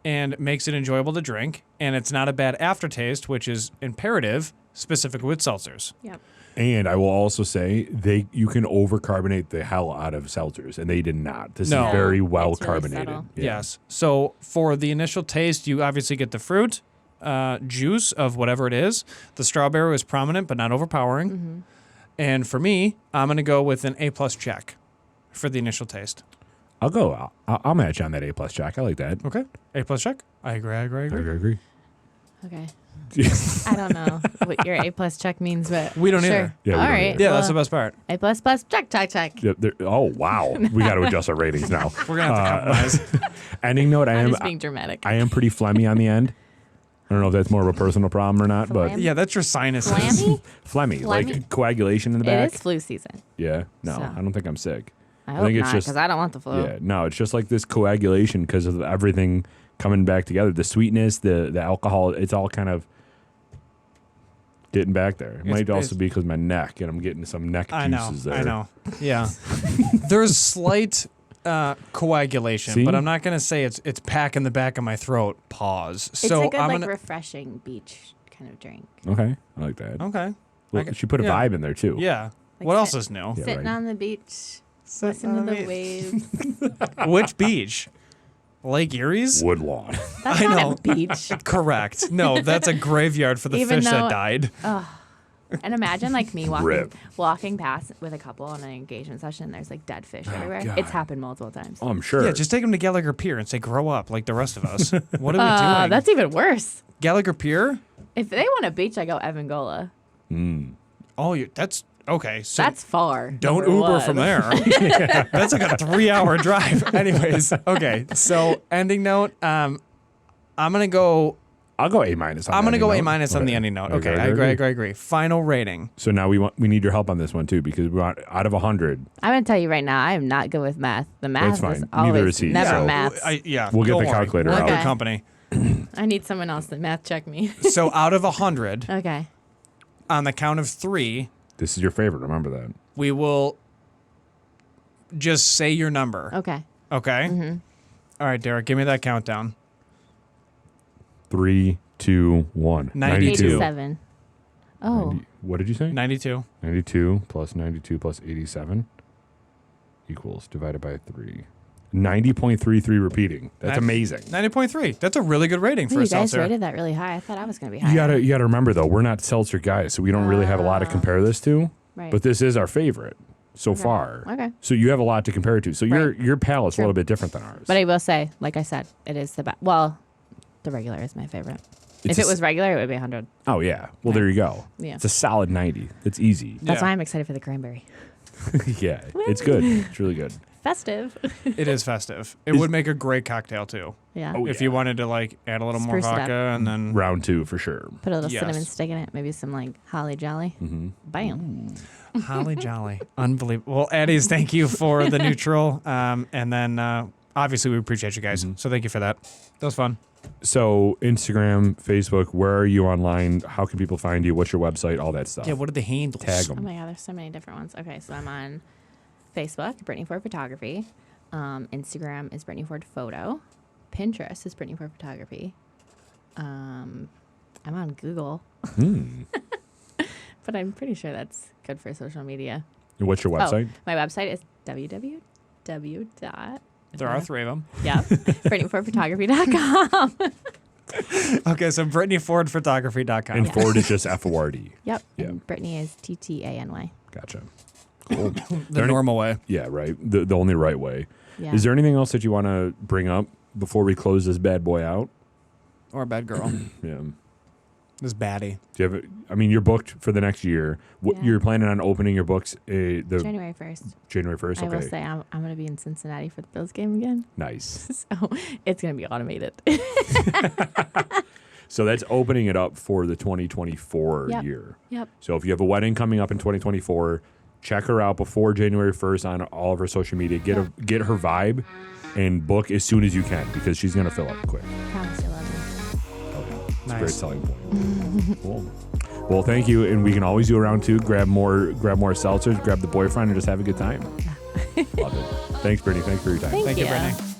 and makes it enjoyable to drink. And it's not a bad aftertaste, which is imperative, specifically with seltzers. Yep. And I will also say you can overcarbonate the hell out of seltzers, and they did not. This No. is very well It's really carbonated. subtle. Yeah. Yes. So for the initial taste, you obviously get the fruit, juice of whatever it is. The strawberry was prominent, but not overpowering. Mm-hmm. And for me, I'm going to go with an A+ check for the initial taste. I'll go. I'll match on that A+ check. I like that. Okay. A+ check. I agree. I agree. Okay. I don't know what your A+ check means, but We don't sure. either. Yeah, we All don't right. either. Yeah, that's the well, best part. A++, check. Yeah, oh wow, we got to adjust our ratings now. We're going to have to compromise. Ending note: I'm just being dramatic. I am pretty phlegmy on the end. I don't know if that's more of a personal problem or not, but Phlegm? Yeah, that's your sinuses. Flammy? phlegmy, Phlegmy? like coagulation in the It back. is flu season. Yeah, no, So. I don't think I'm sick. I hope think it's not, just- because I don't want the flu. Yeah, no, it's just like this coagulation because of everything coming back together. The sweetness, the alcohol, it's all kind of getting back there. It might it's- also be because my neck, and I'm getting some neck I know. juices there. I know. Yeah. There's slight coagulation, See? but I'm not going to say it's packing the back of my throat. Pause. It's So a good, I'm like, going to. refreshing beach kind of drink. Okay, I like that. Okay. Well, I she put a yeah. vibe in there too. Yeah. Like what else sit- is new? Yeah, Sitting right. on the beach, Sitting listen on to the the waves. Which beach? Lake Erie's? Woodlawn. That's I not know. a beach. Correct. No, that's a graveyard for the Even fish that though- died. And imagine like me Rip. walking past with a couple on an engagement session. And there's like dead fish everywhere. God. It's happened multiple times. Oh, I'm sure. Yeah, just take them to Gallagher Pier and say, grow up like the rest of us. What are we doing? That's even worse. Gallagher Pier? If they want a beach, I go Evangola. Oh, that's okay. So That's far. don't number Uber one. from there. That's like a 3-hour drive. Anyways, okay. So ending note, I'm gonna go. I'll go A-. On the I'm gonna go ending A- note. on the ending note. Okay, I agree. Final rating. So now we need your help on this one too, because we want out of 100. I'm gonna tell you right now, I am not good with math. The math fine. is Neither always is he, never so- math. We'll get don't the worry. calculator We're out. good Okay. company. I need someone else to math check me. So out of 100, Okay. on the count of 3, This is your favorite. Remember that. we will just say your number. Okay. Okay. All right, Derek, give me that countdown. 3, 2, 1. 92. 87. Oh. What did you say? 92. 92 plus 92 plus 87 equals divided by 3. 90.33 repeating. That's Nine- amazing. 90.3. That's a really good rating for You a guys seltzer. rated that really high. I thought I was gonna be higher. You gotta remember though, we're not seltzer guys, so we don't really have a lot to compare this to. Right. But this is our favorite so far. Okay. So you have a lot to compare it to. So Right. your palate's a True. little bit different than ours. But I will say, like I said, it is the best. Well, the regular is my favorite. It's If it a was regular, it would be 100. Oh yeah. Well, there you go. Yeah. It's a solid 90. It's easy. That's Yeah. why I'm excited for the cranberry. Yeah. It's good. It's really good. Festive. It is festive. It would make a great cocktail too. Yeah. Oh, If yeah. you wanted to like add a little more Spruce it up. vodka and then Round 2 for sure. Put a little Yes. cinnamon stick in it. Maybe some like holly jolly. Mm-hmm. Bam. Holly Jolly. Unbelievable. Well, Addie's, thank you for the neutral. And then obviously we appreciate you guys. So thank you for that. That was fun. So Instagram, Facebook, where are you online? How can people find you? What's your website? All that stuff. Yeah, what are the handles? Tag Oh 'em. my God, there's so many different ones. Okay, so I'm on Facebook, Brittany Ford Photography. Instagram is Brittany Ford Photo. Pinterest is Brittany Ford Photography. I'm on Google, but I'm pretty sure that's good for social media. And what's your website? Oh, my website is www. There are 3 of them. Yeah, BrittanyFordPhotography.com. Okay, so BrittanyFordPhotography.com. And Ford is just F-O-R-D. Yep. Yeah. And Brittany is TTANY. Gotcha. Cool. The normal way. Yeah, right. The only right way. Yeah. Is there anything else that you want to bring up before we close this bad boy out? Or a bad girl. Yeah. This baddie. Do you have? I mean, you're booked for the next year. What Yeah. you're planning on opening your books? The January 1st. January 1st. I will Okay. say I'm going to be in Cincinnati for the Bills game again. Nice. So it's going to be automated. So that's opening it up for the 2024 Yep. year. Yep. So if you have a wedding coming up in 2024, check her out before January 1st on all of her social media. Get her vibe and book as soon as you can because she's going to fill up quick. Promise you love me. It's a great Nice. selling point. Cool. Well, thank you, and we can always do a round two. Grab more seltzers, grab the boyfriend, and just have a good time. Love it. Thanks, Brittany. Thanks for your time. Thank you, Brittany. Brittany.